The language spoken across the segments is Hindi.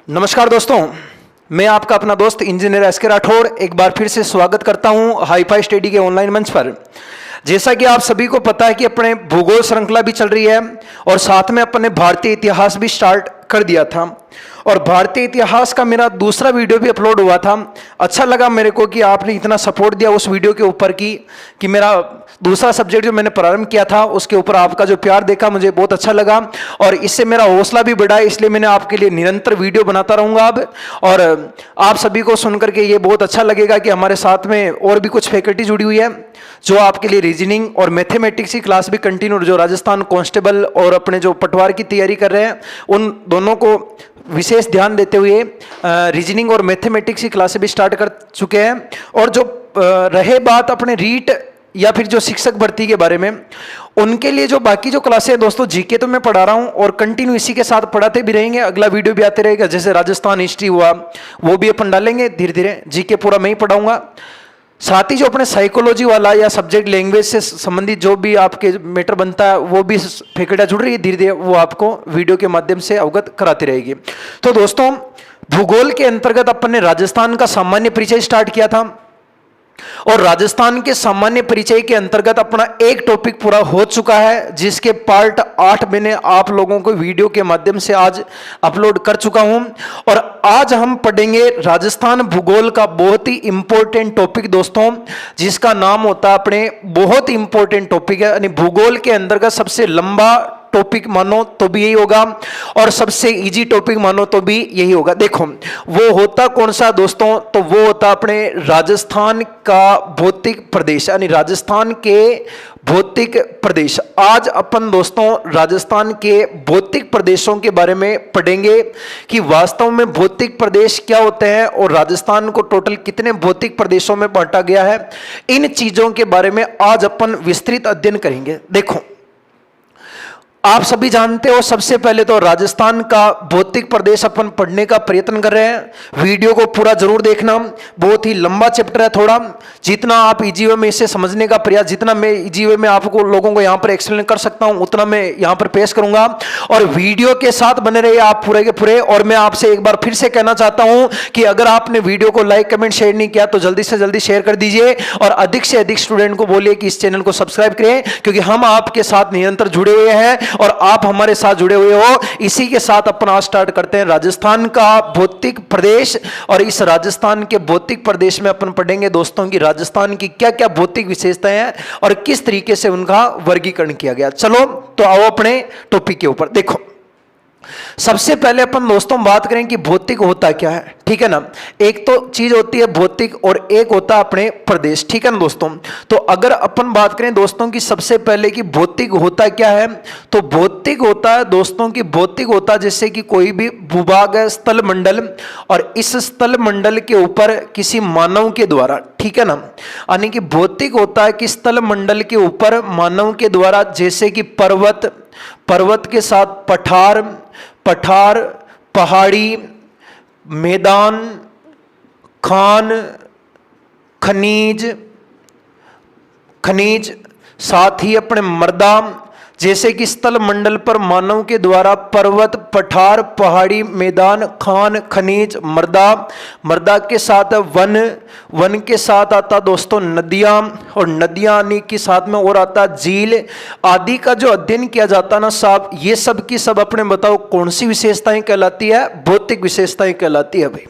नमस्कार दोस्तों, मैं आपका अपना दोस्त इंजीनियर एस के राठौड़ एक बार फिर से स्वागत करता हूं हाईफाई स्टडी के ऑनलाइन मंच पर। जैसा कि आप सभी को पता है कि अपने भूगोल श्रृंखला भी चल रही है और साथ में अपने भारतीय इतिहास भी स्टार्ट कर दिया था और भारतीय इतिहास का मेरा दूसरा वीडियो भी अपलोड हुआ था। अच्छा लगा मेरे को कि आपने इतना सपोर्ट दिया उस वीडियो के ऊपर कि मेरा दूसरा सब्जेक्ट जो मैंने प्रारंभ किया था उसके ऊपर आपका जो प्यार देखा मुझे बहुत अच्छा लगा और इससे मेरा हौसला भी बढ़ा। इसलिए मैंने आपके लिए निरंतर वीडियो बनाता रहूंगा अब। और आप सभी को सुनकर के ये बहुत अच्छा लगेगा कि हमारे साथ में और भी कुछ फैकल्टी जुड़ी हुई है जो आपके लिए रीजनिंग और मैथमेटिक्स की क्लास भी कंटिन्यू, जो राजस्थान कांस्टेबल और अपने जो पटवार की तैयारी कर रहे हैं उन दोनों को विशेष ध्यान देते हुए रीजनिंग और मैथमेटिक्स की क्लासें भी स्टार्ट कर चुके हैं। और जो रहे बात अपने रीट या फिर जो शिक्षक भर्ती के बारे में, उनके लिए जो बाकी जो क्लासें हैं दोस्तों, जीके तो मैं पढ़ा रहा हूं और कंटिन्यू इसी के साथ पढ़ाते भी रहेंगे। अगला वीडियो भी आते रहेगा, जैसे राजस्थान हिस्ट्री हुआ वो भी अपन डालेंगे धीरे धीरे। जीके पूरा मैं ही पढ़ाऊंगा। साथ ही जो अपने साइकोलॉजी वाला या सब्जेक्ट लैंग्वेज से संबंधित जो भी आपके मैटर बनता है वो भी फैकल्टियां जुड़ रही है धीरे धीरे, वो आपको वीडियो के माध्यम से अवगत कराती रहेगी। तो दोस्तों, भूगोल के अंतर्गत अपन ने राजस्थान का सामान्य परिचय स्टार्ट किया था और राजस्थान के सामान्य परिचय के अंतर्गत अपना एक टॉपिक पूरा हो चुका है जिसके पार्ट 8 मैंने आप लोगों को वीडियो के माध्यम से आज अपलोड कर चुका हूं। और आज हम पढ़ेंगे राजस्थान भूगोल का बहुत ही इंपॉर्टेंट टॉपिक दोस्तों, जिसका नाम होता है अपने, बहुत ही इंपॉर्टेंट टॉपिक है, यानी भूगोल के अंतर्गत सबसे लंबा टॉपिक मानो तो भी यही होगा और सबसे इजी टॉपिक मानो तो भी यही होगा। देखो वो होता कौन सा दोस्तों, तो वो होता अपने राजस्थान का भौतिक प्रदेश, यानी राजस्थान के भौतिक प्रदेश। आज अपन दोस्तों राजस्थान के भौतिक प्रदेशों के बारे में पढ़ेंगे कि वास्तव में भौतिक प्रदेश क्या होते हैं और राजस्थान को टोटल कितने भौतिक प्रदेशों में बांटा गया है। इन चीजों के बारे में आज अपन विस्तृत अध्ययन करेंगे। देखो, आप सभी जानते हो सबसे पहले तो राजस्थान का भौतिक प्रदेश अपन पढ़ने का प्रयत्न कर रहे हैं। वीडियो को पूरा जरूर देखना, बहुत ही लंबा चैप्टर है थोड़ा। जितना आप इजी वे में इसे समझने का प्रयास, जितना मैं इजी वे में आपको लोगों को यहाँ पर एक्सप्लेन कर सकता हूँ उतना मैं यहाँ पर पेश करूंगा। और वीडियो के साथ बने रहिए आप पूरे के पूरे। और मैं आपसे एक बार फिर से कहना चाहता हूँ कि अगर आपने वीडियो को लाइक कमेंट शेयर नहीं किया तो जल्दी से जल्दी शेयर कर दीजिए और अधिक से अधिक स्टूडेंट को बोलिए कि इस चैनल को सब्सक्राइब करें, क्योंकि हम आपके साथ निरंतर जुड़े हुए हैं और आप हमारे साथ जुड़े हुए हो। इसी के साथ अपन आज स्टार्ट करते हैं राजस्थान का भौतिक प्रदेश। और इस राजस्थान के भौतिक प्रदेश में अपन पढ़ेंगे दोस्तों कि राजस्थान की क्या क्या भौतिक विशेषताएं हैं और किस तरीके से उनका वर्गीकरण किया गया। चलो तो आओ अपने टॉपिक के ऊपर। देखो, सबसे पहले अपन दोस्तों बात करें कि भौतिक होता क्या है, ठीक है ना। एक तो चीज होती है भौतिक और एक होता है अपने प्रदेश, ठीक है ना दोस्तों। तो अगर अपन बात करें दोस्तों की सबसे पहले कि भौतिक होता क्या है, तो भौतिक होता है दोस्तों की, भौतिक होता है जैसे कि कोई भी भूभाग है, स्थल मंडल, और इस स्थल मंडल के ऊपर किसी मानव के द्वारा, ठीक है ना, यानी कि भौतिक होता है कि स्थल मंडल के ऊपर मानव के द्वारा, जैसे कि पर्वत, पर्वत के साथ पठार, पठार पहाड़ी, मैदान, खान, खनिज, खनिज, साथ ही अपने मृदा, जैसे कि स्थल मंडल पर मानव के द्वारा पर्वत, पठार, पहाड़ी, मैदान, खान, खनिज, मृदा, मृदा के साथ वन, वन के साथ आता दोस्तों नदियां, और नदियां के साथ में और आता झील आदि का जो अध्ययन किया जाता ना साहब, ये सब की सब अपने बताओ कौन सी विशेषताएं कहलाती है, भौतिक विशेषताएं कहलाती है भाई।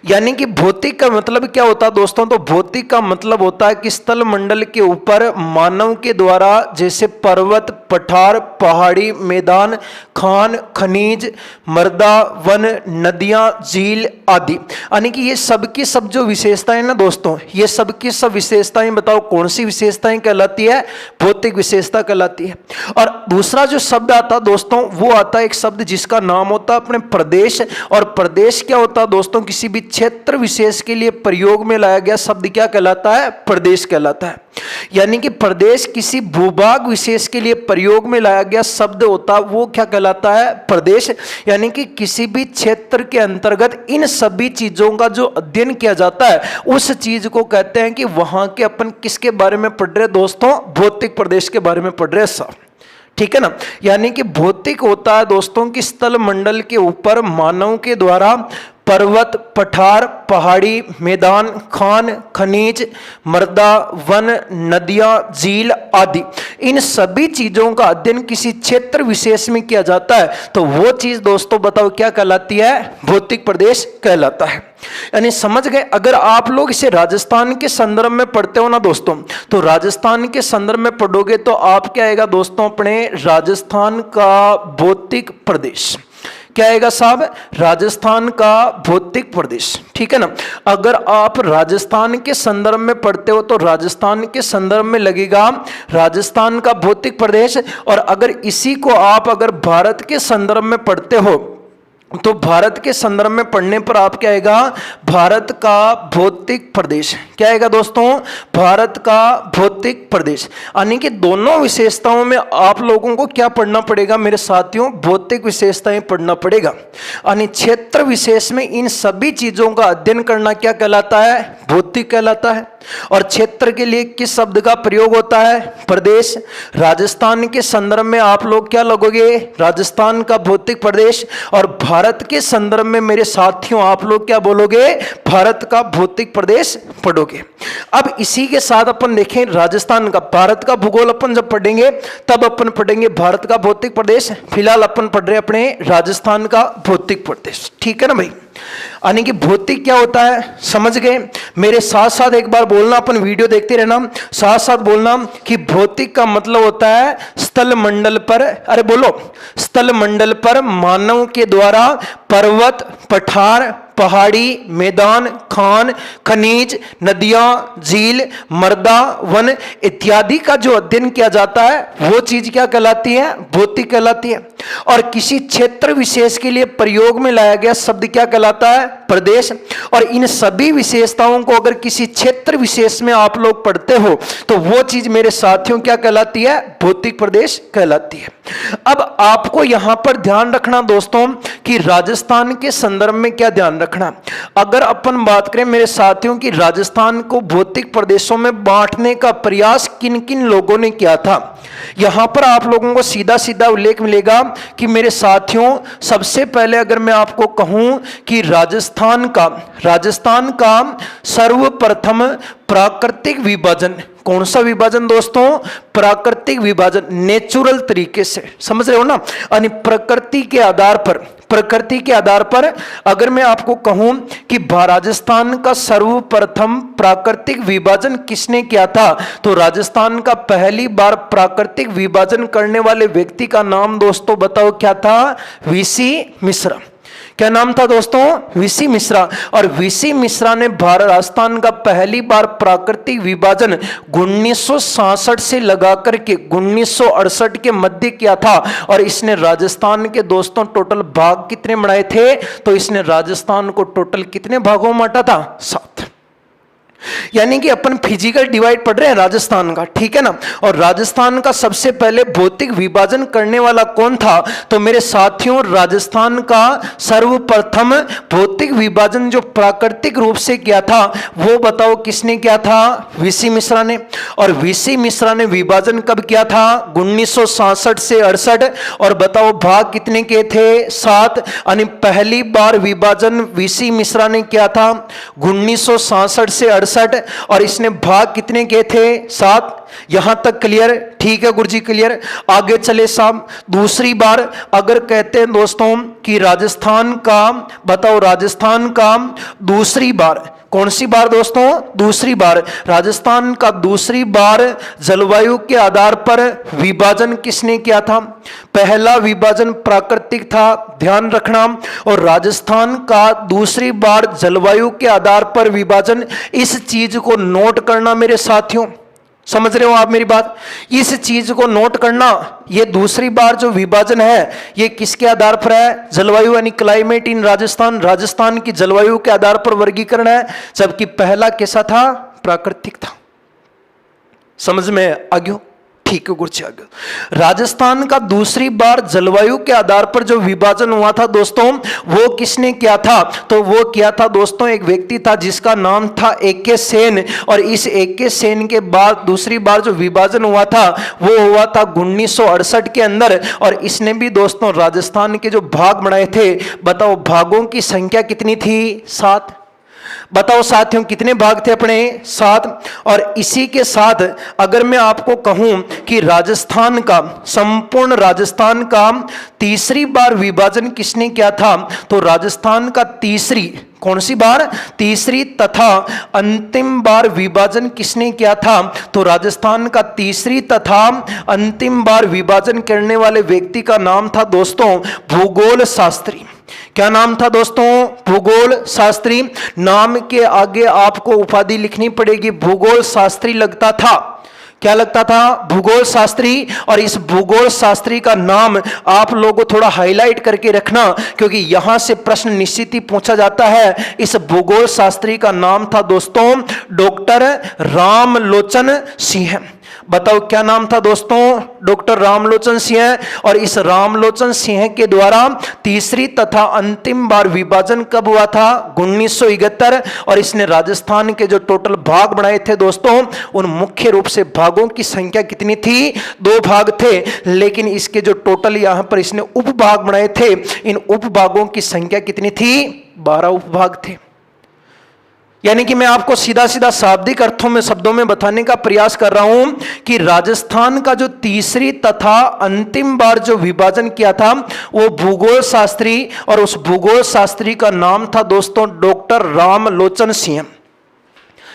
यानी कि भौतिक का मतलब क्या होता है दोस्तों, तो भौतिक का मतलब होता है कि स्थल मंडल के ऊपर मानव के द्वारा जैसे पर्वत, पठार, पहाड़ी, मैदान, खान, खनिज, मृदा, वन, नदियां, झील आदि, यानी कि ये सब की सब जो विशेषताएं ना दोस्तों, ये सब की सब विशेषताएं बताओ कौन सी विशेषताएं कहलाती है, भौतिक विशेषता कहलाती है। और दूसरा जो शब्द आता दोस्तों वो आता है एक शब्द जिसका नाम होता है अपने प्रदेश। और प्रदेश क्या होता है दोस्तों, किसी भी क्षेत्र विशेष के लिए प्रयोग में लाया गया शब्द क्या कहलाता है, प्रदेश कहलाता है। यानी कि प्रदेश किसी भूभाग विशेष के लिए प्रयोग में लाया गया शब्द होता वो क्या कहलाता है, प्रदेश। यानी कि किसी भी क्षेत्र के अंतर्गत इन सभी चीजों का जो अध्ययन किया जाता है उस चीज को कहते हैं कि वहां के अपन किसके बारे में पढ़ रहे दोस्तों, भौतिक प्रदेश के बारे में पढ़ रहे सब, ठीक है ना। यानी कि भौतिक होता है दोस्तों कि स्थल मंडल के ऊपर मानव के द्वारा पर्वत, पठार, पहाड़ी, मैदान, खान, खनिज, मृदा, वन, नदियां, झील आदि इन सभी चीजों का अध्ययन किसी क्षेत्र विशेष में किया जाता है तो वो चीज दोस्तों बताओ क्या कहलाती है? भौतिक प्रदेश कहलाता है। यानी समझ गए। अगर आप लोग इसे राजस्थान के संदर्भ में पढ़ते हो ना दोस्तों, तो राजस्थान के संदर्भ में पढ़ोगे तो आप क्या आएगा दोस्तों? अपने राजस्थान का भौतिक प्रदेश क्या आएगा साहब? राजस्थान का भौतिक प्रदेश। ठीक है ना। अगर आप राजस्थान के संदर्भ में पढ़ते हो तो राजस्थान के संदर्भ में लगेगा राजस्थान का भौतिक प्रदेश। और अगर इसी को आप अगर भारत के संदर्भ में पढ़ते हो तो भारत के संदर्भ में पढ़ने पर आप क्या आएगा? भारत का भौतिक प्रदेश। क्या आएगा दोस्तों? भारत का भौतिक प्रदेश। यानी कि दोनों विशेषताओं में आप लोगों को क्या पढ़ना पड़ेगा मेरे साथियों? भौतिक विशेषताएं पढ़ना पड़ेगा। यानी क्षेत्र विशेष में इन सभी चीजों का अध्ययन करना क्या कहलाता है? भौतिक कहलाता है। और क्षेत्र के लिए किस शब्द का प्रयोग होता है? प्रदेश। राजस्थान के संदर्भ में आप लोग क्या लगोगे? राजस्थान का भौतिक प्रदेश। और भारत के संदर्भ में मेरे साथियों आप लोग क्या बोलोगे? भारत का भौतिक प्रदेश पढ़ोगे। अब इसी के साथ अपन देखें राजस्थान का, भारत का भूगोल अपन जब पढ़ेंगे तब अपन पढ़ेंगे भारत का भौतिक प्रदेश। फिलहाल अपन पढ़ रहे अपने राजस्थान का भौतिक प्रदेश। ठीक है ना भाई। यानी कि भौतिक क्या होता है समझ गए। मेरे साथ साथ एक बार बोलना, अपन वीडियो देखते रहना, साथ साथ बोलना कि भौतिक का मतलब होता है स्थल मंडल पर, अरे बोलो, स्थल मंडल पर मानव के द्वारा पर्वत, पठार, पहाड़ी, मैदान, खान, खनिज, नदियां, झील, मृदा, वन इत्यादि का जो अध्ययन किया जाता है वो चीज क्या कहलाती है? भौतिक कहलाती है। और किसी क्षेत्र विशेष के लिए प्रयोग में लाया गया शब्द क्या कहलाता है? प्रदेश। और इन सभी विशेषताओं को अगर किसी क्षेत्र विशेष में आप लोग पढ़ते हो तो वो चीज मेरे साथियों क्या कहलाती है? भौतिक प्रदेश कहलाती है। अब आपको यहां पर ध्यान रखना दोस्तों कि राजस्थान के संदर्भ में क्या ध्यान रखना। अगर अपन बात करें मेरे साथियों कि राजस्थान को भौतिक प्रदेशों में बांटने का प्रयास किन किन लोगों ने किया था, यहां पर आप लोगों को सीधा सीधा उल्लेख मिलेगा कि मेरे साथियों सबसे पहले अगर मैं आपको कहूं कि राजस्थान का सर्वप्रथम प्राकृतिक विभाजन, कौन सा विभाजन दोस्तों? प्राकृतिक विभाजन, नेचुरल तरीके से, समझ रहे हो ना। यानी प्रकृति के आधार पर अगर मैं आपको कहूं कि राजस्थान का सर्वप्रथम प्राकृतिक विभाजन किसने किया था तो राजस्थान का पहली बार प्राकृतिक विभाजन करने वाले व्यक्ति का नाम दोस्तों बताओ क्या था? वीसी मिश्रा। क्या नाम था दोस्तों? वीसी मिश्रा। और वीसी मिश्रा ने राजस्थान का पहली बार प्राकृतिक विभाजन 1966 से लगाकर के 1968 के मध्य किया था। और इसने राजस्थान के दोस्तों टोटल भाग कितने बनाए थे? तो इसने राजस्थान को टोटल कितने भागों में बांटा था? 7। यानी कि अपन फिजिकल डिवाइड पढ़ रहे हैं राजस्थान का। ठीक है ना। और राजस्थान का सबसे पहले भौतिक विभाजन करने वाला कौन था? तो मेरे साथियों राजस्थान का सर्वप्रथम भौतिक विभाजन जो प्राकृतिक रूप से किया था वो बताओ किसने किया था? वीसी मिश्रा ने। और वीसी मिश्रा ने विभाजन कब किया था? 1966 से 68। और बताओ भाग कितने के थे? 7। यानी पहली बार विभाजन वीसी मिश्रा ने किया था 1966 से 68। और इसने भाग कितने के थे? 7। यहां तक क्लियर? ठीक है गुरुजी क्लियर। आगे चले साहब। दूसरी बार अगर कहते हैं दोस्तों कि राजस्थान का बताओ, राजस्थान का दूसरी बार, कौन सी बार दोस्तों? दूसरी बार। राजस्थान का दूसरी बार जलवायु के आधार पर विभाजन किसने किया था? पहला विभाजन प्राकृतिक था, ध्यान रखना। और राजस्थान का दूसरी बार जलवायु के आधार पर विभाजन, इस चीज को नोट करना मेरे साथियों, समझ रहे हो आप मेरी बात? इस चीज को नोट करना, ये दूसरी बार जो विभाजन है ये किसके आधार पर है? जलवायु यानी क्लाइमेट इन राजस्थान, राजस्थान की जलवायु के आधार पर वर्गीकरण है। जबकि पहला कैसा था? प्राकृतिक था। समझ में आ गया? ठीक है गुरुजी आगे। राजस्थान का दूसरी बार जलवायु के आधार पर जो विभाजन हुआ था दोस्तों, वो किसने किया था? तो वो किया था दोस्तों एक व्यक्ति था जिसका नाम था ए.के. सेन। और इस ए.के. सेन के बाद दूसरी बार जो विभाजन हुआ था वो हुआ था 1968 के अंदर। और इसने भी दोस्तों राजस्थान के जो भाग बनाए थे, बताओ भागों की संख्या कितनी थी? 7। बताओ साथियों कितने भाग थे अपने? 7। और इसी के साथ अगर मैं आपको कहूं कि राजस्थान का, संपूर्ण राजस्थान का तीसरी बार विभाजन किसने किया था, तो राजस्थान का तीसरी, कौन सी बार? तीसरी तथा अंतिम बार विभाजन किसने किया था? तो राजस्थान का तीसरी तथा अंतिम बार विभाजन करने वाले व्यक्ति का नाम था दोस्तों भूगोल शास्त्री। क्या नाम था दोस्तों? भूगोल शास्त्री। नाम के आगे आपको उपाधि लिखनी पड़ेगी, भूगोल शास्त्री लगता था। क्या लगता था? भूगोल शास्त्री। और इस भूगोल शास्त्री का नाम आप लोगों को थोड़ा हाईलाइट करके रखना, क्योंकि यहां से प्रश्न निश्चित ही पूछा जाता है। इस भूगोल शास्त्री का नाम था दोस्तों डॉक्टर रामलोचन सिंह। बताओ क्या नाम था दोस्तों? डॉक्टर रामलोचन सिंह। और इस रामलोचन सिंह के द्वारा तीसरी तथा अंतिम बार विभाजन कब हुआ था? 1971। और इसने राजस्थान के जो टोटल भाग बनाए थे दोस्तों, उन मुख्य रूप से भागों की संख्या कितनी थी? 2 भाग थे। लेकिन इसके जो टोटल यहां पर इसने उपभाग बनाए थे, इन उपभागों की संख्या कितनी थी? 12 उपभाग थे। यानी कि मैं आपको सीधा सीधा शाब्दिक अर्थों में, शब्दों में बताने का प्रयास कर रहा हूं कि राजस्थान का जो तीसरी तथा अंतिम बार जो विभाजन किया था वो भूगोल शास्त्री, और उस भूगोल शास्त्री का नाम था दोस्तों डॉक्टर रामलोचन सिंह।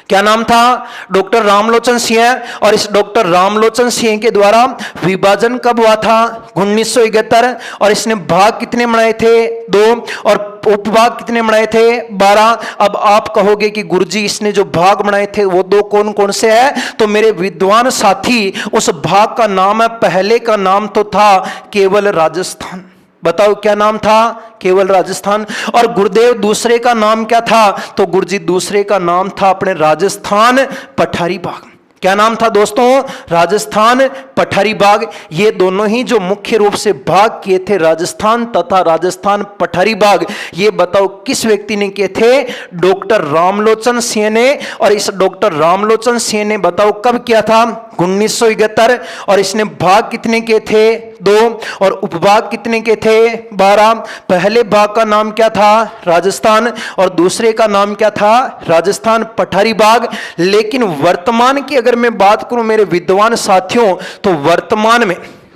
क्या नाम था? डॉक्टर रामलोचन सिंह। और इस डॉक्टर रामलोचन सिंह के द्वारा विभाजन कब हुआ था? 1971। और इसने भाग कितने बनाए थे? 2। और उपभाग कितने बनाए थे? 12। अब आप कहोगे कि गुरुजी इसने जो भाग बनाए थे वो 2 कौन कौन से हैं? तो मेरे विद्वान साथी, उस भाग का नाम है, पहले का नाम तो था केवल राजस्थान। बताओ क्या नाम था? केवल राजस्थान। और गुरुदेव दूसरे का नाम क्या था? तो गुरुजी दूसरे का नाम था अपने राजस्थान पठारी बाग। क्या नाम था दोस्तों? राजस्थान पठारी बाग। ये दोनों ही जो मुख्य रूप से भाग किए थे, राजस्थान तथा राजस्थान पठारी बाग, ये बताओ किस व्यक्ति ने किए थे? डॉक्टर रामलोचन सिंह ने। और इस डॉक्टर रामलोचन सिंह ने बताओ कब किया था? 1971। और इसने भाग कितने किए थे? 2। और उपभाग कितने के थे? 12। पहले भाग का नाम क्या था? राजस्थान। और दूसरे का नाम क्या था? राजस्थान पठारी बाग। लेकिन वर्तमान की अगर मैं बात करूं मेरे विद्वान साथियों, तो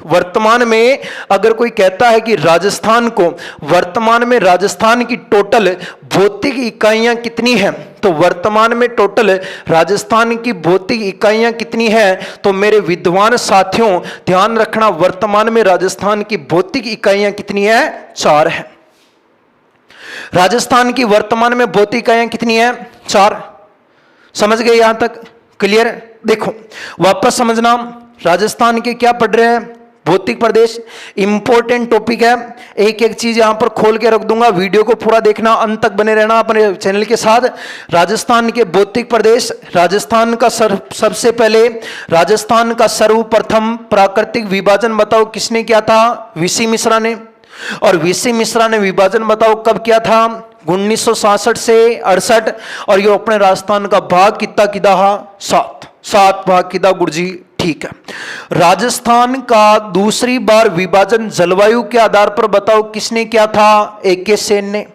वर्तमान में अगर कोई कहता है कि राजस्थान को, वर्तमान में राजस्थान की टोटल भौतिक इकाइयां कितनी हैं, तो वर्तमान में टोटल राजस्थान की भौतिक इकाइयां कितनी हैं, तो मेरे विद्वान साथियों ध्यान रखना, वर्तमान में राजस्थान की भौतिक इकाइयां कितनी है? 4 है। राजस्थान की वर्तमान में भौतिक इकाइयां कितनी है? 4। समझ गए यहां तक? क्लियर? देखो वापस समझना, राजस्थान के क्या पढ़ रहे हैं? भौतिक प्रदेश। इंपॉर्टेंट टॉपिक है, एक एक चीज यहां पर खोल के रख दूंगा, वीडियो को पूरा देखना, अंत तक बने रहना अपने चैनल के साथ। राजस्थान के भौतिक प्रदेश, राजस्थान का सबसे पहले राजस्थान का सर्वप्रथम प्राकृतिक विभाजन बताओ किसने किया था? वीसी मिश्रा ने। और वीसी मिश्रा ने विभाजन बताओ कब किया था? 1966 से 68। और ये अपने राजस्थान का भाग कितना किदा? 7 भाग किदा गुरुजी? ठीक है। राजस्थान का दूसरी बार विभाजन जलवायु के आधार पर बताओ किसने किया था? ए.के. सेन ने।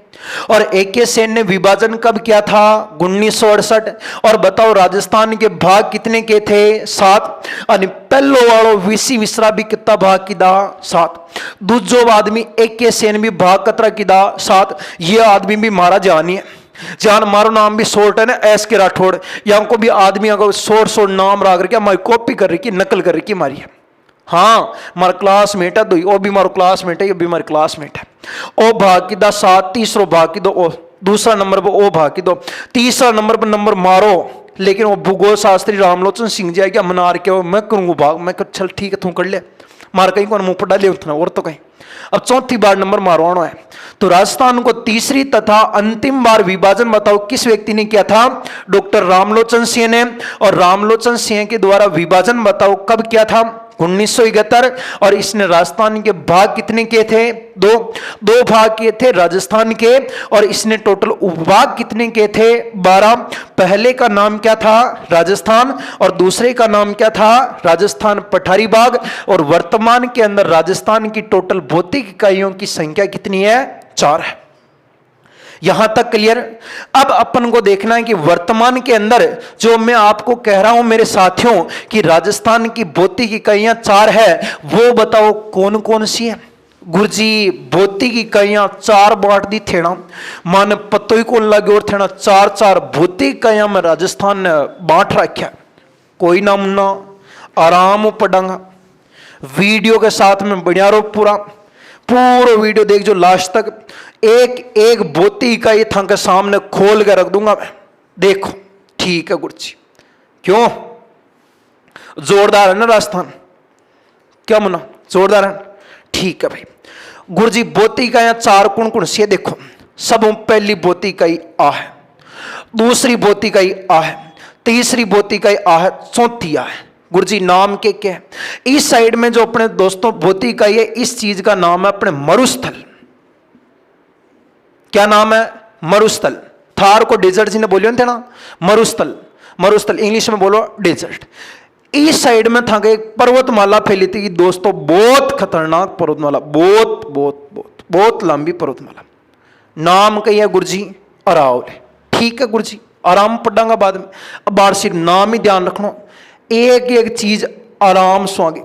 और ए.के. सेन ने विभाजन कब किया था? 1968। और बताओ राजस्थान के भाग कितने के थे? 7। और पहलो वालों वीसी मिश्रा भी कितना भाग किदा? 7। दूजो आदमी ए.के. सेन भी भाग कतरा किदा? 7। ये आदमी भी मारा जानी है, जान मारो नाम भी शॉर्ट है ना, एस के राठौड़। यहाँ को भी आदमी अगर शॉर्ट नाम रहा करके हमारी कॉपी कर रही की, नकल कर रही की मारी है। हाँ मार क्लासमेट है, दो वो भी मारो क्लासमेट है, ये भी हमारे क्लासमेट है। ओ भाग की 7, तीसरो भाग की 2, ओ दूसरा नंबर पर ओ भाग की 2, तीसरा नंबर पर नंबर मारो। लेकिन वो भूगोल शास्त्री रामलोचन सिंह जी आएगा मनार के, मैं करूंगा भाग, मैं चल ठीक है तू कर ले, मार कहीं को मुंह पर डाले उतना और तो कहीं। अब चौथी बार नंबर मारवाना है। तो राजस्थान को तीसरी तथा अंतिम बार विभाजन बताओ किस व्यक्ति ने किया था? डॉक्टर रामलोचन सिंह ने। और रामलोचन सिंह के द्वारा विभाजन बताओ कब किया था? 1971। और इसने राजस्थान के भाग कितने किए थे? दो भाग किए थे राजस्थान के। और इसने टोटल उपभाग कितने किए थे? 12। पहले का नाम क्या था? राजस्थान। और दूसरे का नाम क्या था? राजस्थान पठारी भाग। और वर्तमान के अंदर राजस्थान की टोटल भौतिक इकाइयों की संख्या कितनी है? 4 है। यहां तक क्लियर? अब अपन को देखना है कि वर्तमान के अंदर जो मैं आपको कह रहा हूं मेरे साथियों कि राजस्थान की भौतिक इकाइयां 4 है, वो बताओ कौन कौन सी है? गुरुजी भौतिक इकाइयां 4 बांट दी थेना, मन पत्तो ही कौन लगे और थेना 4 भौतिक इकाइयां में राजस्थान ने बांट रखा। कोई ना मुन्ना आराम पढ़ांगा, वीडियो के साथ में बढ़िया रो पूरा वीडियो देख जो लास्ट तक। एक एक भौतिक इकाई था के सामने खोल के रख दूंगा मैं, देखो। ठीक है गुरुजी, क्यों? जोरदार है ना राजस्थान? क्या मुन्ना जोरदार है? ठीक है भाई। गुरुजी भौतिक इकाइयां 4 कौन कौन सी है? देखो, सब पहली भौतिक इकाई आ है, दूसरी भौतिक इकाई आ है, तीसरी भौतिक इकाई आ है, चौथी आ है। गुरुजी नाम के क्या है? इस साइड में जो अपने दोस्तों भौतिक इकाई है, इस चीज का नाम है अपने मरुस्थल। क्या नाम है? मरुस्थल। थार को डेजर्ट जी ने बोलियो थे ना, मरुस्थल। मरुस्थल इंग्लिश में बोलो डेजर्ट। इस साइड में था एक पर्वतमाला फैली थी दोस्तों, बहुत खतरनाक पर्वतमाला, बहुत बहुत बहुत बहुत लंबी पर्वतमाला। नाम कही है गुरुजी? अरावली। ठीक है गुरुजी, आराम पढ़ांगा बाद में। अब बार सिर्फ नाम ही ध्यान रखना, एक एक चीज आराम से आगे।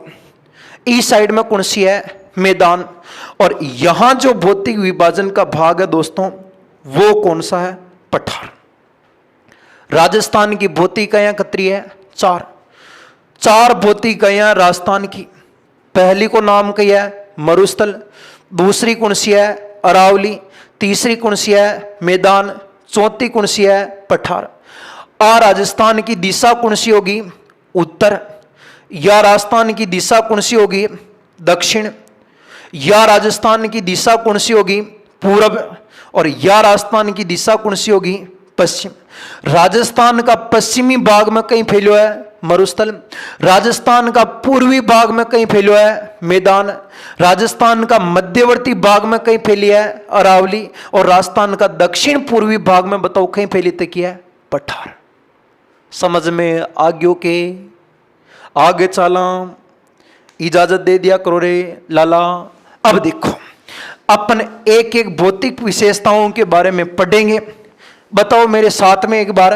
इस साइड में कौन सी है? मैदान। और यहां जो भौतिक विभाजन का भाग है दोस्तों, वो कौन सा है? पठार। राजस्थान की भौतिक इकाइयां कितनी है? 4 भौतिक इकाइयां राजस्थान की। पहली को नाम किया है मरुस्थल, दूसरी कौन सी है? अरावली, तीसरी कौन सी है? मैदान, चौथी कौन सी है? पठार। राजस्थान की दिशा कौन सी होगी? उत्तर। या राजस्थान की दिशा कौन सी होगी? दक्षिण। या राजस्थान की दिशा कौन सी होगी? पूर्व। और या राजस्थान की दिशा कौन सी होगी? पश्चिम। राजस्थान का पश्चिमी भाग में कहीं फैलो है मरुस्थल, राजस्थान का पूर्वी भाग में कहीं फैलो है मैदान, राजस्थान का मध्यवर्ती भाग में कहीं फैली है अरावली, और राजस्थान का दक्षिण पूर्वी भाग में बताओ कहीं फैली तक है पठार। समझ में आग्यो के? आगे चला, इजाजत दे दिया करो रे लाला। अब देखो, अपन एक एक भौतिक विशेषताओं के बारे में पढ़ेंगे। बताओ मेरे साथ में एक बार,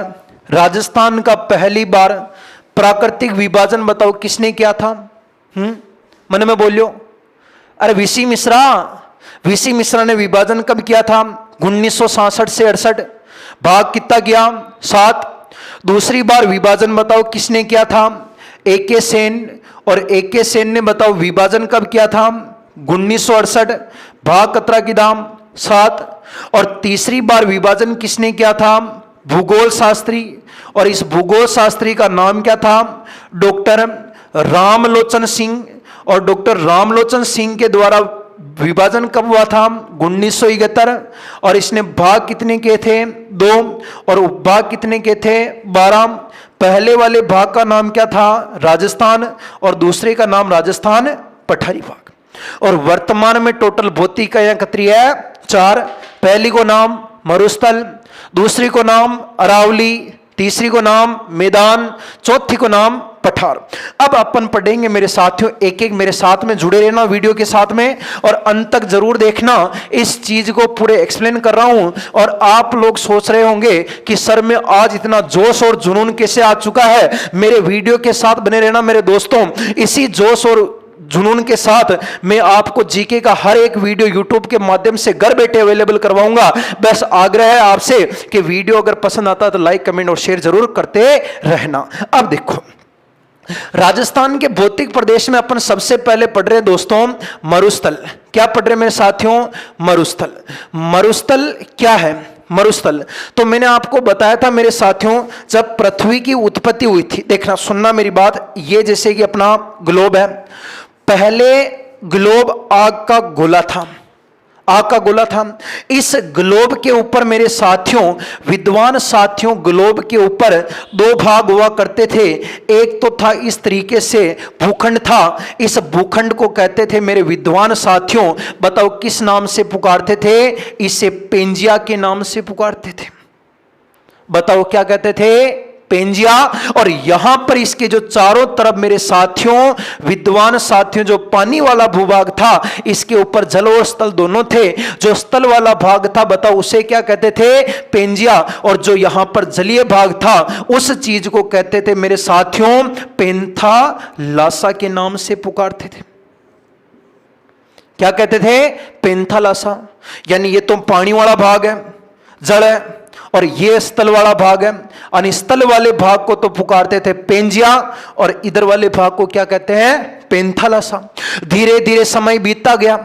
राजस्थान का पहली बार प्राकृतिक विभाजन बताओ किसने किया था? मन में बोलियो। अरे वीसी मिश्रा। वीसी मिश्रा ने विभाजन कब किया था? 1966 से 68। भाग कितना किया? 7। दूसरी बार विभाजन बताओ किसने किया था? ए.के. सेन। और ए.के. सेन ने बताओ विभाजन कब किया था? 1968। भाग कतरा की दाम? 7। और तीसरी बार विभाजन किसने किया था? भूगोल शास्त्री। और इस भूगोल शास्त्री का नाम क्या था? डॉक्टर रामलोचन सिंह। और डॉक्टर रामलोचन सिंह के द्वारा विभाजन कब हुआ था? 1971। और इसने भाग कितने किए थे? 2। और उपभाग कितने किए थे? 12। पहले वाले भाग का नाम क्या था? राजस्थान। और दूसरे का नाम राजस्थान पठारी भाग। और वर्तमान में टोटल भौतिक इकाइयां कितनी है? 4। पहली को नाम मरुस्थल, दूसरी को नाम अरावली, तीसरी को नाम मैदान, चौथी को नाम पठार। अब अपन पढ़ेंगे मेरे साथियों, एक एक मेरे साथ में जुड़े रहना वीडियो के साथ में, और अंत तक जरूर देखना। इस चीज को पूरे एक्सप्लेन कर रहा हूं, और आप लोग सोच रहे होंगे कि सर में आज इतना जोश और जुनून कैसे आ चुका है। मेरे वीडियो के साथ बने रहना मेरे दोस्तों। इसी जोश और जुनून के साथ मैं आपको जीके का हर एक वीडियो यूट्यूब के माध्यम से घर बैठे अवेलेबल करवाऊंगा। बस आग्रह है आपसे कि वीडियो अगर पसंद आता है तो लाइक, कमेंट और शेयर जरूर करते रहना। अब देखो, राजस्थान के भौतिक प्रदेश में अपन सबसे पहले पढ़ रहे हैं दोस्तों मरुस्थल। क्या पढ़ रहे हैं मेरे साथियों? मरुस्थल। मरुस्थल क्या है? मरुस्थल तो मैंने आपको बताया था मेरे साथियों, जब पृथ्वी की उत्पत्ति हुई थी। देखना, सुनना मेरी बात। ये जैसे कि अपना ग्लोब है, पहले ग्लोब आग का गोला था। आग का गोला था। इस ग्लोब के ऊपर मेरे साथियों, विद्वान साथियों, ग्लोब के ऊपर दो भाग हुआ करते थे। एक तो था इस तरीके से भूखंड था, इस भूखंड को कहते थे मेरे विद्वान साथियों, बताओ किस नाम से पुकारते थे? इसे पेंजिया के नाम से पुकारते थे। बताओ क्या कहते थे? पेंजिया। और यहां पर इसके जो चारों तरफ मेरे साथियों, विद्वान साथियों, जो पानी वाला भूभाग था, इसके ऊपर जल और स्थल दोनों थे। जो स्थल वाला भाग था, बताओ उसे क्या कहते थे? पेंजिया। और जो यहां पर जलीय भाग था, उस चीज को कहते थे मेरे साथियों पेंथालासा के नाम से पुकारते थे। क्या कहते थे? पेंथालासा। यानी ये तो पानी वाला भाग है, जड़ है, और ये स्थल वाला भाग है। अनिस्थल वाले भाग को तो पुकारते थे पेंजिया, और इधर वाले भाग को क्या कहते हैं? पेंथालासा। धीरे धीरे समय बीतता गया,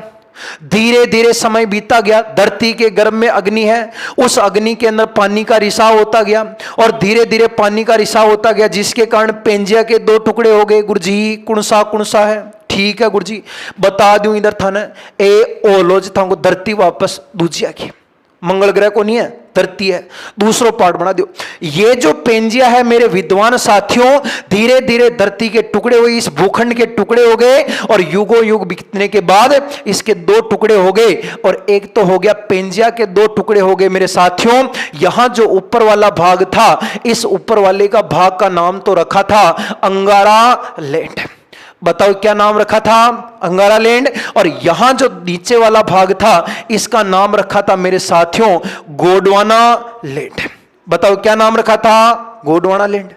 धीरे धीरे समय बीतता गया। धरती के गर्भ में अग्नि है, उस अग्नि के अंदर पानी का रिसाव होता गया, और धीरे धीरे पानी का रिसाव होता गया, जिसके कारण पेंजिया के दो टुकड़े हो गए। गुरुजी कुणसा कुणसा है, ठीक है गुरुजी, बता दूं इधर था ना ए ओलोज था को धरती वापस दूजिया की, मंगल ग्रह को नहीं है, धरती है, दूसरो पार्ट बना दो। ये जो पेंजिया है मेरे विद्वान साथियों, धीरे धीरे धरती के टुकड़े हुए, इस भूखंड के टुकड़े हो गए, और युगों युग बीतने के बाद इसके दो टुकड़े हो गए, और एक तो हो गया पेंजिया के दो टुकड़े हो गए मेरे साथियों। यहां जो ऊपर वाला भाग था, इस ऊपर वाले का भाग का नाम तो रखा था अंगारा लैंड। बताओ क्या नाम रखा था? अंगारा लैंड। और यहां जो नीचे वाला भाग था, इसका नाम रखा था मेरे साथियों गोंडवाना लैंड। बताओ क्या नाम रखा था? गोंडवाना लैंड।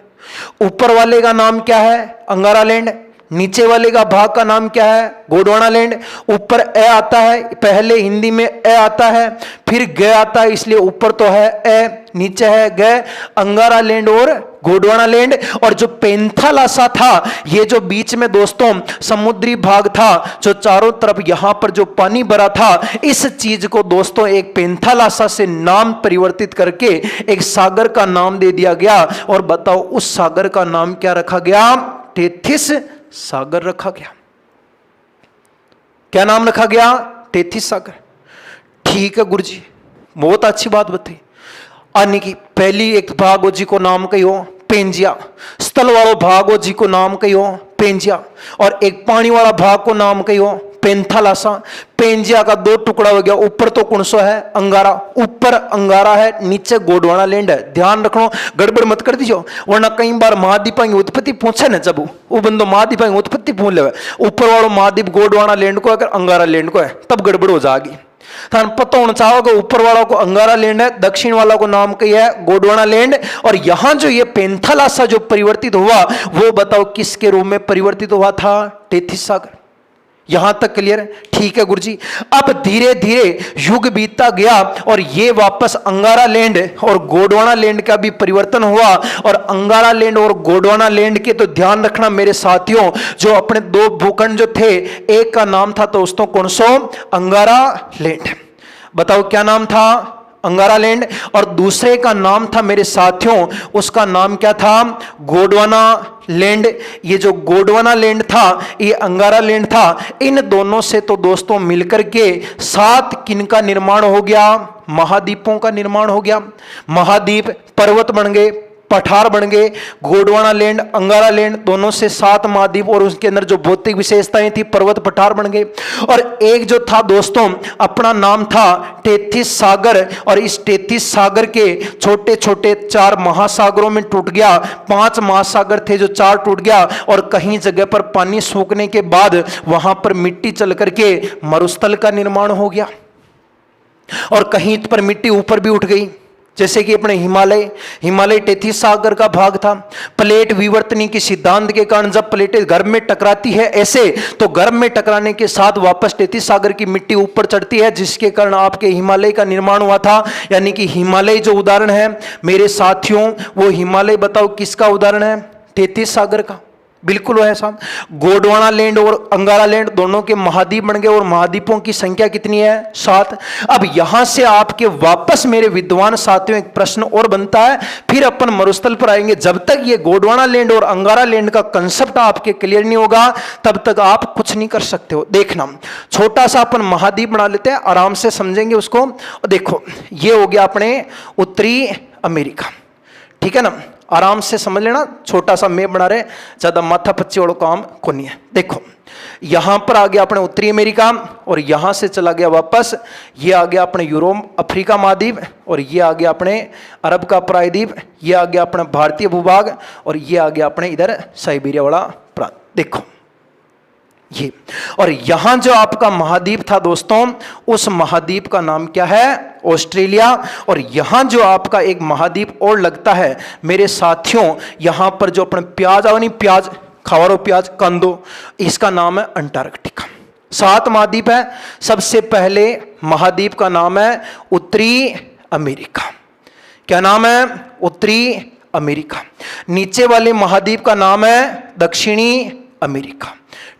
ऊपर वाले का नाम क्या है? अंगारा लैंड। नीचे वाले का भाग का नाम क्या है? गोंडवाना लैंड। ऊपर ए आता है, पहले हिंदी में ए आता है, फिर ग आता है, इसलिए ऊपर तो है ए, नीचे है ग। अंगारा लैंड और गोंडवाना लैंड। और जो पेंथालासा था, ये जो बीच में दोस्तों समुद्री भाग था, जो चारों तरफ यहां पर जो पानी भरा था, इस चीज को दोस्तों एक पेंथालासा से नाम परिवर्तित करके एक सागर का नाम दे दिया गया। और बताओ उस सागर का नाम क्या रखा गया? टेथिस सागर रखा गया। क्या नाम रखा गया? टेथिस सागर। ठीक है गुरुजी, बहुत अच्छी बात बताई। यानी कि पहली एक भागो जी को नाम कहियो पेंजिया, स्थल वाला भागो जी को नाम कहियो पेंजिया, और एक पानी वाला भाग को नाम कहियो पेंथालासा। पेंजिया का दो टुकड़ा हो गया, ऊपर तो कौन-सा है? अंगारा। ऊपर अंगारा है, नीचे गोंडवाना लैंड है। ध्यान रखो, गड़बड़ मत कर दीजिए, वरना कई बार महाद्वीपों की उत्पत्ति पूछे न, जब वो बंदो महाद्वीपों की उत्पत्ति पूछ ले, ऊपर वाला महाद्वीप गोंडवाना लैंड को है, अगर अंगारा लैंड को है, तब गड़बड़ हो जाएगी। पता होना चाहोगे ऊपर वाला को अंगारा लैंड है, दक्षिण वाला को नाम क्या है? गोंडवाना लैंड। और यहां जो ये पेंथालासा जो परिवर्तित हुआ, वो बताओ किसके रूप में परिवर्तित हुआ था? टेथिस सागर। यहां तक क्लियर है? ठीक है गुरुजी। अब धीरे धीरे युग बीतता गया, और ये वापस अंगारा लैंड और गोंडवाना लैंड का भी परिवर्तन हुआ। और अंगारा लैंड और गोंडवाना लैंड के तो ध्यान रखना मेरे साथियों, जो अपने दो भूखंड जो थे, एक का नाम था दोस्तों कौन सा? अंगारा लैंड। बताओ क्या नाम था? अंगारा लैंड। और दूसरे का नाम था मेरे साथियों, उसका नाम क्या था? गोंडवाना लैंड। ये जो गोंडवाना लैंड था, ये अंगारा लैंड था। इन दोनों से तो दोस्तों मिलकर के 7 किन का निर्माण हो गया? महाद्वीपों का निर्माण हो गया। महाद्वीप पर्वत बन गए, पठार बन गए। गोंडवाना लैंड, अंगारा लैंड, दोनों से 7 महाद्वीप, और उसके अंदर जो भौतिक विशेषताएं थी, पर्वत पठार बन गए। और एक जो था दोस्तों, अपना नाम था टेथिस सागर। और इस टेथिस सागर के छोटे छोटे 4 महासागरों में टूट गया। 5 महासागर थे जो 4 टूट गया। और कहीं जगह पर पानी सूखने के बाद वहां पर मिट्टी चल करके मरुस्थल का निर्माण हो गया, और कहीं पर मिट्टी ऊपर भी उठ गई, जैसे कि अपने हिमालय टेथिस सागर का भाग था। प्लेट विवर्तनी के सिद्धांत के कारण जब प्लेटें गर्भ में टकराती है ऐसे, तो गर्भ में टकराने के साथ वापस टेथिस सागर की मिट्टी ऊपर चढ़ती है, जिसके कारण आपके हिमालय का निर्माण हुआ था। यानी कि हिमालय जो उदाहरण है मेरे साथियों, वो हिमालय बताओ किसका उदाहरण है? टेथिस सागर का। बिल्कुल है साहब। गोंडवाना लैंड और अंगारा लैंड दोनों के महाद्वीप बन गए और महाद्वीपों की संख्या कितनी है? 7। अब यहां से आपके वापस मेरे विद्वान साथियों एक प्रश्न और बनता है, फिर अपन मरुस्थल पर आएंगे। जब तक ये गोंडवाना लैंड और अंगारा लैंड का कंसेप्ट आपके क्लियर नहीं होगा तब तक आप कुछ नहीं कर सकते हो। देखना, छोटा सा अपन महाद्वीप बना लेते हैं, आराम से समझेंगे उसको। देखो, ये हो गया अपने उत्तरी अमेरिका, ठीक है ना, आराम से समझ लेना। छोटा सा मैप बना रहे, ज्यादा माथा पच्ची वाला काम को नहीं है। देखो, यहां पर आ गया अपने उत्तरी अमेरिका और यहां से चला गया वापस, ये आ गया अपने यूरोप अफ्रीका महाद्वीप और ये आ गया अपने अरब का प्रायद्वीप, ये आ गया अपना भारतीय भूभाग और ये आ गया अपने इधर साइबेरिया वाला प्रांत। देखो ये, और यहां जो आपका महाद्वीप था दोस्तों, उस महाद्वीप का नाम क्या है? ऑस्ट्रेलिया। और यहां जो आपका एक महाद्वीप और लगता है मेरे साथियों, यहां पर जो अपने प्याज आओ नहीं, प्याज खावारो, प्याज कंदो, इसका नाम है अंटार्कटिका। 7 महाद्वीप है। सबसे पहले महाद्वीप का नाम है उत्तरी अमेरिका। क्या नाम है? उत्तरी अमेरिका। नीचे वाले महाद्वीप का नाम है दक्षिणी अमेरिका।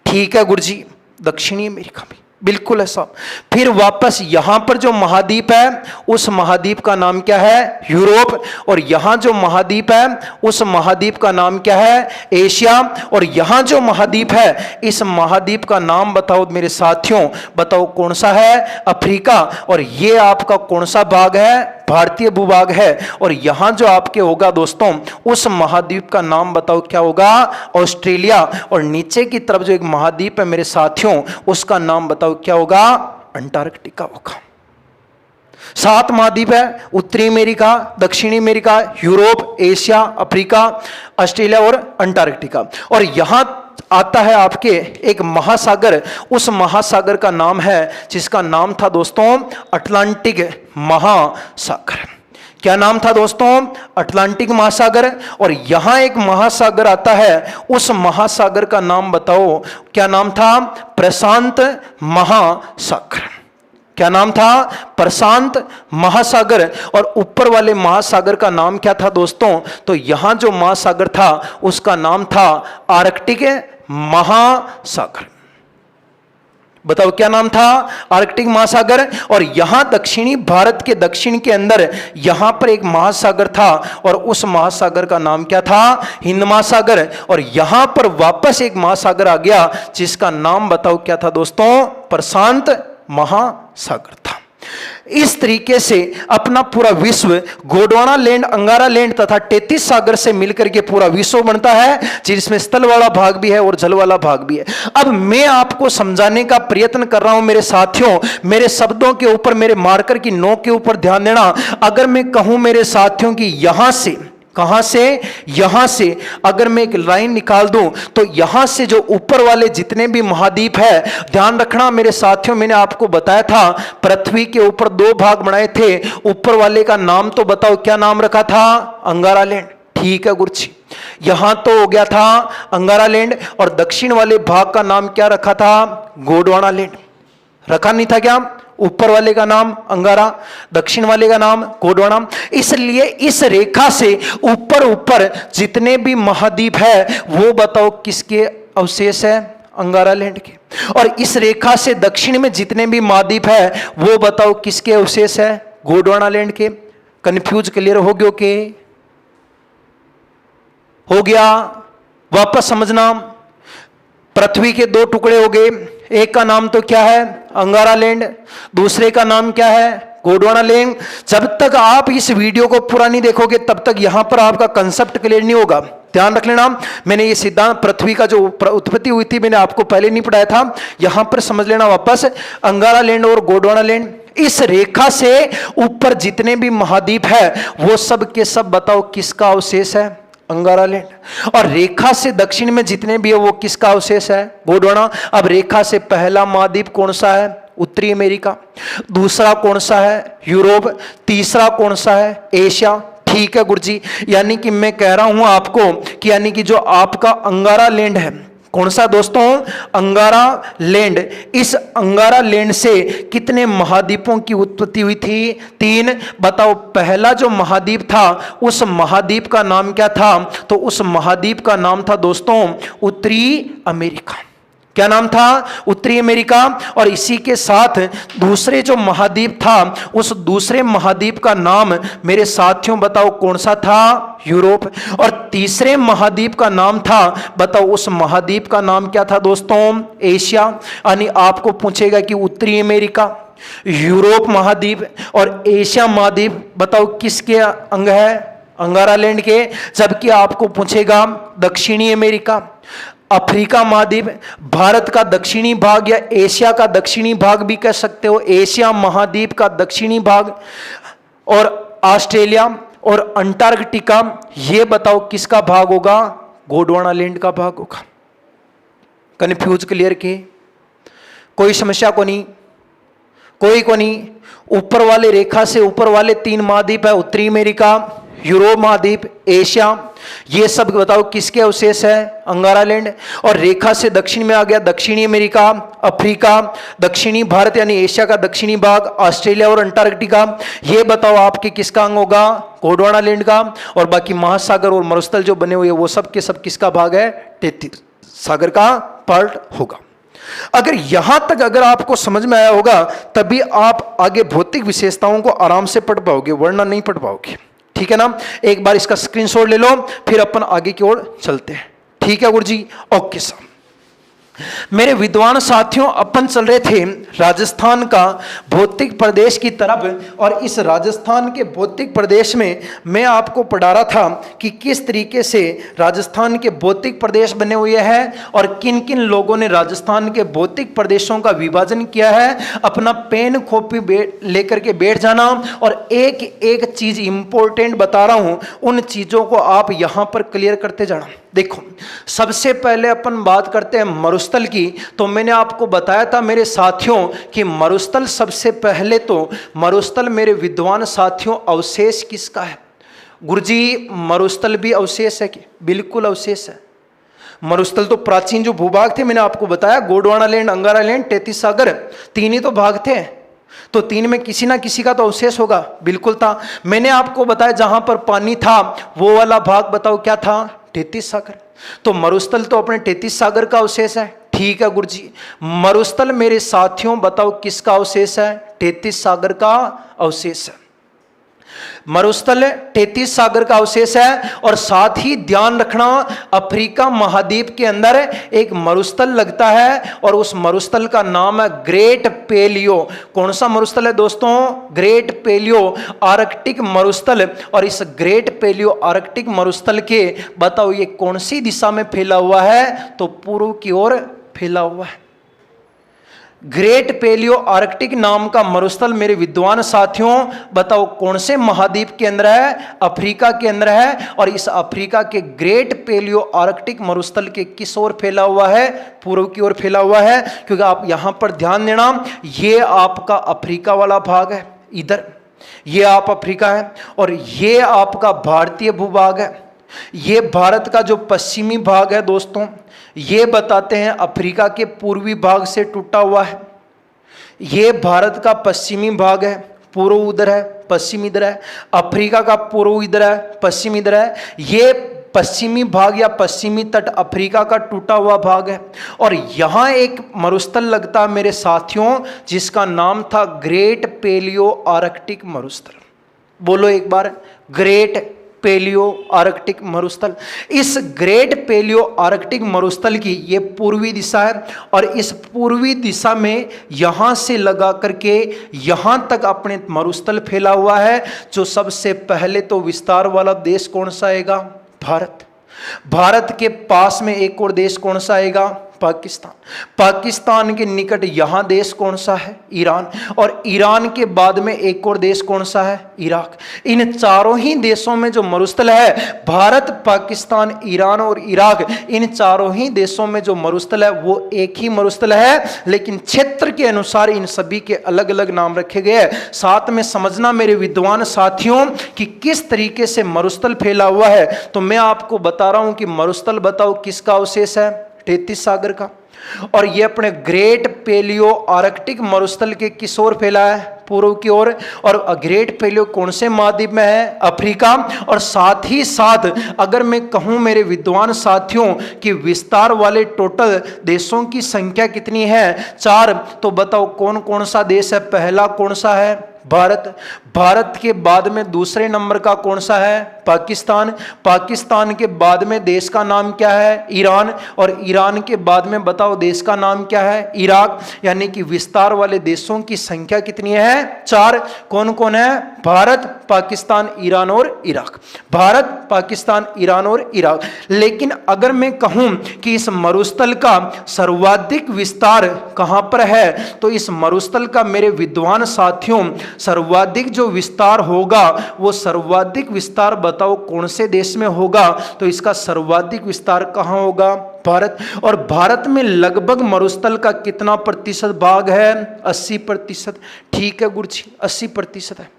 ठीक है गुरुजी, दक्षिणी अमेरिका में बिल्कुल है साहब। फिर वापस यहां पर जो महाद्वीप है उस महाद्वीप का नाम क्या है? यूरोप। और यहां जो महाद्वीप है उस महाद्वीप का नाम क्या है? एशिया। और यहां जो महाद्वीप है इस महाद्वीप का नाम बताओ मेरे साथियों, बताओ कौन सा है? अफ्रीका। और ये आपका कौन सा भाग है? भारतीय भूभाग है। और यहां जो आपके होगा दोस्तों, उस महाद्वीप का नाम बताओ क्या होगा? ऑस्ट्रेलिया। और नीचे की तरफ जो एक महाद्वीप है मेरे साथियों, उसका नाम बताओ क्या होगा? अंटार्कटिका होगा। 7 महाद्वीप है, उत्तरी अमेरिका, दक्षिणी America, Europe, Asia, Africa, Australia और अंटार्कटिका। और यहां आता है आपके एक महासागर, उस महासागर का नाम है, जिसका नाम था दोस्तों अटलांटिक महासागर। क्या नाम था दोस्तों? अटलांटिक महासागर। और यहां एक महासागर आता है, उस महासागर का नाम बताओ क्या नाम था? प्रशांत महासागर। क्या नाम था? प्रशांत महासागर। और ऊपर वाले महासागर का नाम क्या था दोस्तों? तो यहां जो महासागर था उसका नाम था आर्कटिक महासागर। बताओ क्या नाम था? आर्कटिक महासागर। और यहां दक्षिणी भारत के दक्षिण के अंदर यहां पर एक महासागर था और उस महासागर का नाम क्या था? हिंद महासागर। और यहां पर वापस एक महासागर आ गया जिसका नाम बताओ क्या था दोस्तों? प्रशांत महासागर था। इस तरीके से अपना पूरा विश्व गोंडवाना लैंड, अंगारा लैंड तथा 33 सागर से मिलकर के पूरा विश्व बनता है, जिसमें स्थल वाला भाग भी है और जल वाला भाग भी है। अब मैं आपको समझाने का प्रयत्न कर रहा हूं मेरे साथियों, मेरे शब्दों के ऊपर, मेरे मार्कर की नोक के ऊपर ध्यान देना। अगर मैं कहूं मेरे साथियों की यहां से, कहां से? यहां से अगर मैं एक लाइन निकाल दूं तो यहां से जो ऊपर वाले जितने भी महाद्वीप है, ध्यान रखना मेरे साथियों, मैंने आपको बताया था पृथ्वी के ऊपर 2 भाग बनाए थे। ऊपर वाले का नाम तो बताओ क्या नाम रखा था? अंगारा लैंड। ठीक है गुरुजी, यहां तो हो गया था अंगारा लैंड। और दक्षिण वाले भाग का नाम क्या रखा था? गोंडवाना लैंड। रखा नहीं था क्या? ऊपर वाले का नाम अंगारा, दक्षिण वाले का नाम गोंडवाना। इसलिए इस रेखा से ऊपर ऊपर जितने भी महाद्वीप है वो बताओ किसके अवशेष है? अंगारा लैंड के। और इस रेखा से दक्षिण में जितने भी महाद्वीप है वो बताओ किसके अवशेष है? गोंडवाना लैंड के। कंफ्यूज क्लियर हो गया? के हो गया? वापस समझना, पृथ्वी के 2 टुकड़े हो गए, एक का नाम तो क्या है? अंगारा लैंड, दूसरे का नाम क्या है? गोंडवाना लैंड। जब तक आप इस वीडियो को पूरा नहीं देखोगे तब तक यहां पर आपका कंसेप्ट क्लियर नहीं होगा। ध्यान रख लेना, मैंने ये सिद्धांत पृथ्वी का जो उत्पत्ति हुई थी मैंने आपको पहले नहीं पढ़ाया था, यहां पर समझ लेना वापस। अंगारा लैंड और गोंडवाना लैंड, इस रेखा से ऊपर जितने भी महाद्वीप है वो सब के सब बताओ किसका अवशेष है? अंगारा लैंड। और रेखा से दक्षिण में जितने भी है वो किसका अवशेष है? गोंडवाना। अब रेखा से पहला महाद्वीप कौन सा है? उत्तरी अमेरिका। दूसरा कौन सा है? यूरोप। तीसरा कौन सा है? एशिया। ठीक है गुरुजी, यानी कि मैं कह रहा हूं आपको कि यानी कि जो आपका अंगारा लैंड है, कौन सा दोस्तों? अंगारा लैंड। इस अंगारा लैंड से कितने महाद्वीपों की उत्पत्ति हुई थी? 3। बताओ पहला जो महाद्वीप था उस महाद्वीप का नाम क्या था? तो उस महाद्वीप का नाम था दोस्तों उत्तरी अमेरिका। क्या नाम था? उत्तरी अमेरिका। और इसी के साथ दूसरे जो महाद्वीप था उस दूसरे महाद्वीप का नाम मेरे साथियों बताओ कौन सा था? यूरोप। और तीसरे महाद्वीप का नाम था, बताओ उस महाद्वीप का नाम क्या था दोस्तों? एशिया। यानी आपको पूछेगा कि उत्तरी अमेरिका, यूरोप महाद्वीप और एशिया महाद्वीप बताओ किसके अंग है? अंगारा लैंड के। जबकि आपको पूछेगा दक्षिणी अमेरिका, अफ्रीका महाद्वीप, भारत का दक्षिणी भाग या एशिया का दक्षिणी भाग भी कह सकते हो, एशिया महाद्वीप का दक्षिणी भाग, और ऑस्ट्रेलिया और अंटार्कटिका, ये बताओ किसका भाग होगा? गोंडवाना लैंड का भाग होगा। कंफ्यूज क्लियर के? कोई समस्या को नहीं? कोई को नहीं? ऊपर वाले रेखा से ऊपर वाले 3 महाद्वीप है, उत्तरी अमेरिका, यूरोप महाद्वीप, एशिया, ये सब बताओ किसके अवशेष है? अंगारा लैंड। और रेखा से दक्षिण में आ गया दक्षिणी अमेरिका, अफ्रीका, दक्षिणी भारत यानी एशिया का दक्षिणी भाग, ऑस्ट्रेलिया और अंटार्कटिका, ये बताओ आपके किसका अंग होगा? गोंडवाना लैंड का। और बाकी महासागर और मरुस्थल जो बने हुए वो सब के सब किसका भाग है? तैतीस सागर का पार्ट होगा। अगर यहां तक अगर आपको समझ में आया होगा तभी आप आगे भौतिक विशेषताओं को आराम से पढ़ पाओगे, वरना नहीं पढ़ पाओगे। ठीक है ना? एक बार इसका स्क्रीनशॉट ले लो, फिर अपन आगे की ओर चलते हैं। ठीक है गुरुजी? Okay sir. मेरे विद्वान साथियों, अपन चल रहे थे राजस्थान का भौतिक प्रदेश की तरफ, और इस राजस्थान के भौतिक प्रदेश में मैं आपको पढ़ा रहा था कि किस तरीके से राजस्थान के भौतिक प्रदेश बने हुए हैं और किन किन लोगों ने राजस्थान के भौतिक प्रदेशों का विभाजन किया है। अपना पेन कॉपी लेकर के बैठ जाना, और एक एक चीज इंपॉर्टेंट बता रहा हूं, उन चीजों को आप यहां पर क्लियर करते जाना। देखो, सबसे पहले अपन बात करते हैं मरुस्थल की। तो मैंने आपको बताया था मेरे साथियों कि मरुस्थल, सबसे पहले तो मरुस्थल मेरे विद्वान साथियों अवशेष किसका है? गुरुजी मरुस्थल भी अवशेष है कि? बिल्कुल अवशेष है। मरुस्थल तो प्राचीन जो भूभाग थे, मैंने आपको बताया गोंडवाना लैंड, अंगारा लैंड, तैतीस सागर, 3 ही तो भाग थे, तो 3 में किसी ना किसी का तो अवशेष होगा। बिल्कुल था। मैंने आपको बताया जहां पर पानी था वो वाला भाग बताओ क्या था? 33 सागर। तो मरुस्थल तो अपने 33 सागर का अवशेष है। ठीक है गुरुजी। मरुस्थल मेरे साथियों बताओ किसका अवशेष है? 33 सागर का अवशेष है। मरुस्थल 33 सागर का अवशेष है। और साथ ही ध्यान रखना, अफ्रीका महाद्वीप के अंदर एक मरुस्थल लगता है और उस मरुस्थल का नाम है ग्रेट पेलियो। कौन सा मरुस्थल है दोस्तों? ग्रेट पेलियो आर्कटिक मरुस्थल। और इस ग्रेट पेलियो आर्कटिक मरुस्थल के बताओ ये कौन सी दिशा में फैला हुआ है? तो पूर्व की ओर फैला हुआ है। ग्रेट पेलियो आर्कटिक नाम का मरुस्थल मेरे विद्वान साथियों बताओ कौन से महाद्वीप के अंदर है? अफ्रीका के अंदर है। और इस अफ्रीका के ग्रेट पेलियो आर्कटिक मरुस्थल के किस ओर फैला हुआ है? पूर्व की ओर फैला हुआ है। क्योंकि आप यहां पर ध्यान देना, ये आपका अफ्रीका वाला भाग है, इधर ये आप अफ्रीका है, और ये आपका भारतीय भूभाग है। ये भारत का जो पश्चिमी भाग है दोस्तों, ये बताते हैं अफ्रीका के पूर्वी भाग से टूटा हुआ है। ये भारत का पश्चिमी भाग है, पूर्व उधर है, पश्चिम इधर है। अफ्रीका का पूर्व इधर है, पश्चिम इधर है। ये पश्चिमी भाग या पश्चिमी तट अफ्रीका का टूटा हुआ भाग है। और यहां एक मरुस्थल लगता मेरे साथियों जिसका नाम था ग्रेट पेलियो आर्कटिक मरुस्थल। बोलो एक बार, ग्रेट पेलियो आर्कटिक मरुस्थल। इस ग्रेट पेलियो आर्कटिक मरुस्थल की ये पूर्वी दिशा है, और इस पूर्वी दिशा में यहां से लगा करके यहां तक अपने मरुस्थल फैला हुआ है। जो सबसे पहले तो विस्तार वाला देश कौन सा आएगा? भारत। भारत के पास में एक और देश कौन सा आएगा? पाकिस्तान। पाकिस्तान के निकट यहां देश कौन सा है? ईरान। और ईरान के बाद में एक और देश कौन सा है? इराक। इन चारों ही देशों में जो मरुस्थल है, भारत, पाकिस्तान, ईरान और इराक, इन चारों ही देशों में जो मरुस्थल है वो एक ही मरुस्थल है, लेकिन क्षेत्र के अनुसार इन सभी के अलग अलग नाम रखे गए हैं। साथ में समझना मेरे विद्वान साथियों कि किस तरीके से मरुस्थल फैला हुआ है। तो मैं आपको बता रहा हूं कि मरुस्थल बताओ किसका अवशेष है? 33 सागर का। और ये अपने ग्रेट पेलियो आर्कटिक मरुस्थल के किस ओर फैला है? पूर्व की ओर। और ग्रेट पेलियो कौन से महाद्वीप में है? अफ्रीका। और साथ ही साथ अगर मैं कहूं मेरे विद्वान साथियों कि विस्तार वाले टोटल देशों की संख्या कितनी है? 4। तो बताओ कौन कौन सा देश है? पहला कौन सा है? भारत। भारत के बाद में दूसरे नंबर का कौन सा है? पाकिस्तान। पाकिस्तान के बाद में देश का नाम क्या है? ईरान। और ईरान के बाद में बताओ देश का नाम क्या है? इराक। यानी कि विस्तार वाले देशों की संख्या कितनी है? 4। कौन कौन है? भारत, पाकिस्तान, ईरान और इराक। भारत, पाकिस्तान, ईरान और इराक। लेकिन अगर मैं कहूं कि इस मरुस्थल का सर्वाधिक विस्तार कहां पर है, तो इस मरुस्थल का मेरे विद्वान साथियों सर्वाधिक जो विस्तार होगा वो सर्वाधिक विस्तार बताओ कौन से देश में होगा? तो इसका सर्वाधिक विस्तार कहां होगा? भारत। और भारत में लगभग मरुस्थल का कितना प्रतिशत भाग है? 80%। ठीक है गुरुजी, 80% है।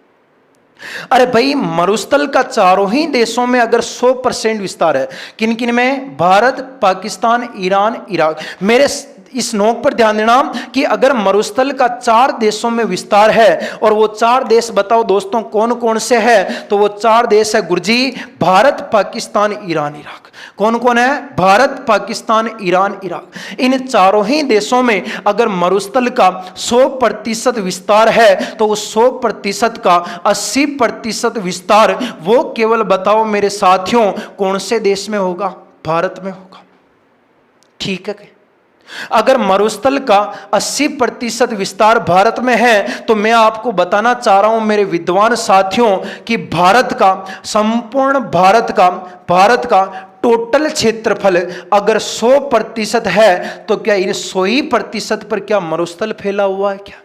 अरे भाई, मरुस्थल का चारों ही देशों में अगर 100% विस्तार है, किन किन में? Bharat, Pakistan, Iran, Iraq. मेरे इस नोक पर ध्यान देना कि अगर मरुस्थल का 4 देशों में विस्तार है, और वो 4 देश बताओ दोस्तों कौन कौन से हैं? तो वो 4 देश है गुरुजी, भारत, पाकिस्तान, ईरान, इराक। कौन कौन है? Bharat, Pakistan, Iran, Iraq. इन चारों ही देशों में अगर मरुस्थल का 100% विस्तार है, तो उस 100% का 80% विस्तार वो केवल बताओ मेरे साथियों कौन से देश में होगा? भारत में होगा। ठीक है। अगर मरुस्थल का 80% विस्तार भारत में है, तो मैं आपको बताना चाह रहा हूं मेरे विद्वान साथियों कि भारत का संपूर्ण भारत का टोटल क्षेत्रफल अगर 100% है, तो क्या इन 100% पर क्या मरुस्थल फैला हुआ है? क्या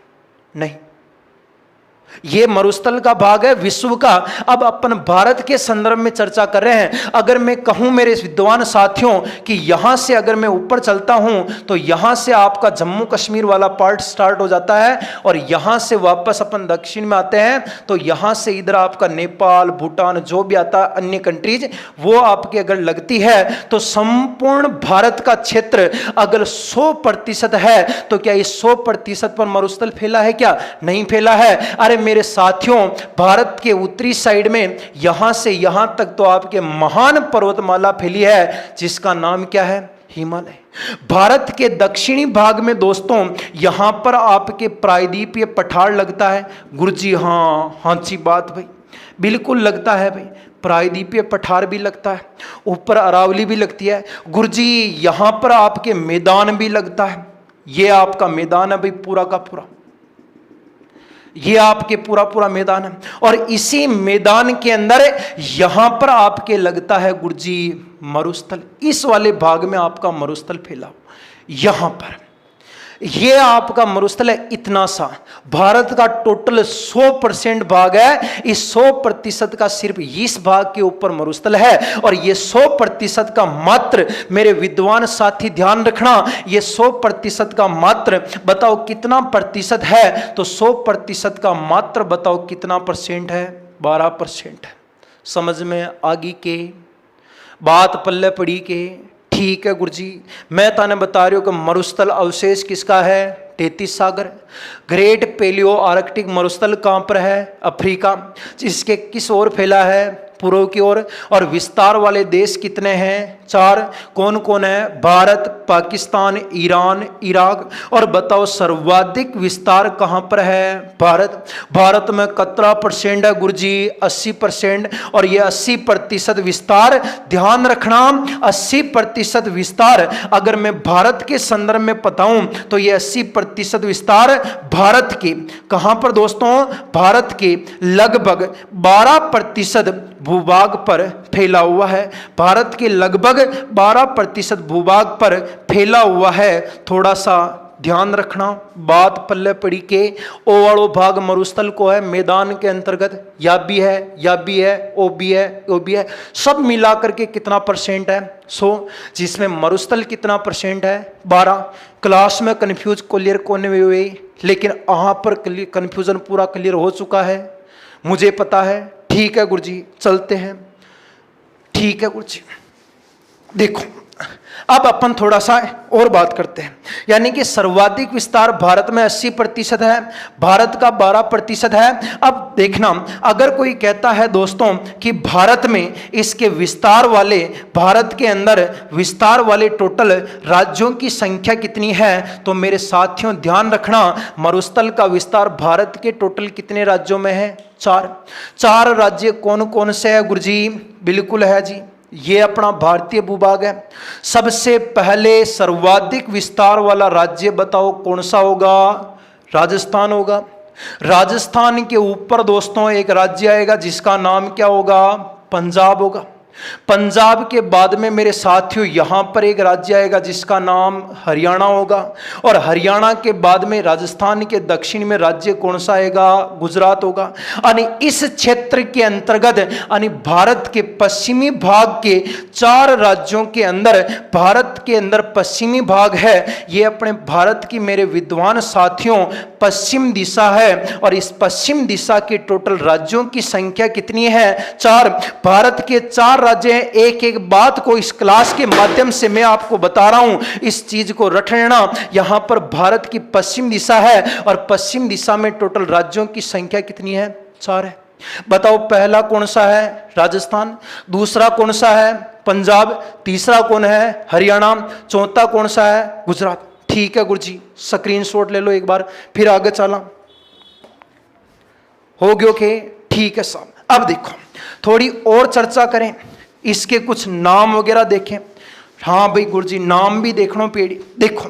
नहीं। ये मरुस्थल का भाग है विश्व का। अब अपन भारत के संदर्भ में चर्चा कर रहे हैं। अगर मैं कहूं मेरे विद्वान साथियों कि यहां से अगर मैं ऊपर चलता हूं, तो यहां से आपका जम्मू कश्मीर वाला पार्ट स्टार्ट हो जाता है, और यहां से वापस अपन दक्षिण में आते हैं, तो यहां से इधर आपका नेपाल, भूटान, जो भी आता है अन्य कंट्रीज, वो आपके अगर लगती है, तो संपूर्ण भारत का क्षेत्र अगर 100% है, तो क्या इस 100% पर मरुस्थल फैला है? क्या नहीं फैला है? अरे मेरे साथियों, भारत के उत्तरी साइड में यहां से यहां तक तो आपके महान पर्वतमाला फैली है, जिसका नाम क्या है? हिमालय। भारत के दक्षिणी भाग में दोस्तों यहां पर आपके प्रायद्वीपीय पठार लगता है। गुरुजी हाँ जी बात भाई, बिल्कुल लगता है भाई, प्रायद्वीपीय पठार भी लगता है, ऊपर अरावली भी लगती है। गुरुजी यहां पर आपके मैदान भी लगता है। ये आपका मैदान है भाई, पूरा का पूरा, ये आपके पूरा मैदान है। और इसी मैदान के अंदर यहां पर आपके लगता है गुरुजी मरुस्थल। इस वाले भाग में आपका मरुस्थल फैला यहां पर, ये आपका मरुस्थल है इतना सा। भारत का टोटल 100% भाग है, इस 100% का सिर्फ इस भाग के ऊपर मरुस्थल है। और ये 100% का मात्र मेरे विद्वान साथी ध्यान रखना, ये 100% का मात्र बताओ कितना प्रतिशत है? तो 100% का मात्र बताओ कितना परसेंट है? 12% है। समझ में आगे के बात पल्ले पड़ी के? ठीक है गुरुजी, मैं ताने बता रही हूं कि मरुस्थल अवशेष किसका है? 33 सागर। ग्रेट पेलियो आर्कटिक मरुस्थल कहां पर है? अफ्रीका। इसके किस ओर फैला है? पूर्व की ओर। और विस्तार वाले देश कितने हैं? 4। कौन कौन है? Bharat, Pakistan, Iran, Iraq. और बताओ सर्वाधिक विस्तार कहां पर है? भारत। भारत में कितना परसेंट है गुरुजी? 80%। और ये 80% विस्तार ध्यान रखना, 80% विस्तार अगर मैं भारत के संदर्भ में बताऊं, तो ये 80% विस्तार भारत के कहां पर दोस्तों? भारत के लगभग 12% भूभाग पर फैला हुआ है। भारत के लगभग 12% भूभाग पर फैला हुआ है। थोड़ा सा ध्यान रखना, बात पल्ले पड़ी के ओ वालो भाग मरुस्थल को है मैदान के अंतर्गत, या भी है, ओ भी है, सब मिलाकर के कितना परसेंट है? 100। जिसमें मरुस्थल कितना परसेंट है? 12। क्लास में कंफ्यूज क्लियर कोने में हुए, लेकिन यहाँ पर कंफ्यूजन पूरा क्लियर हो चुका है, मुझे पता है। ठीक है गुरुजी, चलते हैं। ठीक है गुरुजी, देखो अब अपन थोड़ा सा और बात करते हैं, यानी कि सर्वाधिक विस्तार भारत में 80% है, भारत का 12% है। अब देखना, अगर कोई कहता है दोस्तों कि भारत में इसके विस्तार वाले, भारत के अंदर विस्तार वाले टोटल राज्यों की संख्या कितनी है, तो मेरे साथियों ध्यान रखना, मरुस्थल का विस्तार भारत के टोटल कितने राज्यों में है? 4 राज्य कौन कौन से है गुरुजी? बिल्कुल है जी, ये अपना भारतीय भूभाग है। सबसे पहले सर्वाधिक विस्तार वाला राज्य बताओ कौन सा होगा? राजस्थान होगा। राजस्थान के ऊपर दोस्तों एक राज्य आएगा जिसका नाम क्या होगा? पंजाब होगा। पंजाब के बाद में मेरे साथियों यहां पर एक राज्य आएगा जिसका नाम हरियाणा होगा, और हरियाणा के बाद में राजस्थान के दक्षिण में राज्य कौन सा आएगा? गुजरात होगा। यानी इस क्षेत्र के अंतर्गत, यानी भारत के पश्चिमी भाग के 4 राज्यों के अंदर, भारत के अंदर पश्चिमी भाग है, ये अपने भारत की मेरे विद्वान साथियों पश्चिम दिशा है, और इस पश्चिम दिशा के टोटल राज्यों की संख्या कितनी है? 4। भारत के 4 राज्य हैं। एक एक बात को इस क्लास के माध्यम से मैं आपको बता रहा हूं, इस चीज को रट लेना। यहां पर भारत की पश्चिम दिशा है, और पश्चिम दिशा में टोटल राज्यों की संख्या कितनी है? 4 है। बताओ पहला कौन सा है? राजस्थान। दूसरा कौन सा है? पंजाब। तीसरा कौन है? हरियाणा। चौथा कौन सा है? गुजरात। ठीक है गुरुजी, स्क्रीनशॉट ले लो एक बार, फिर आगे चला। हो गयो के? ठीक है साहब। अब देखो, थोड़ी और चर्चा करें, इसके कुछ नाम वगैरह देखें। हाँ भाई गुरुजी, नाम भी देखना पेड़ी। देखो,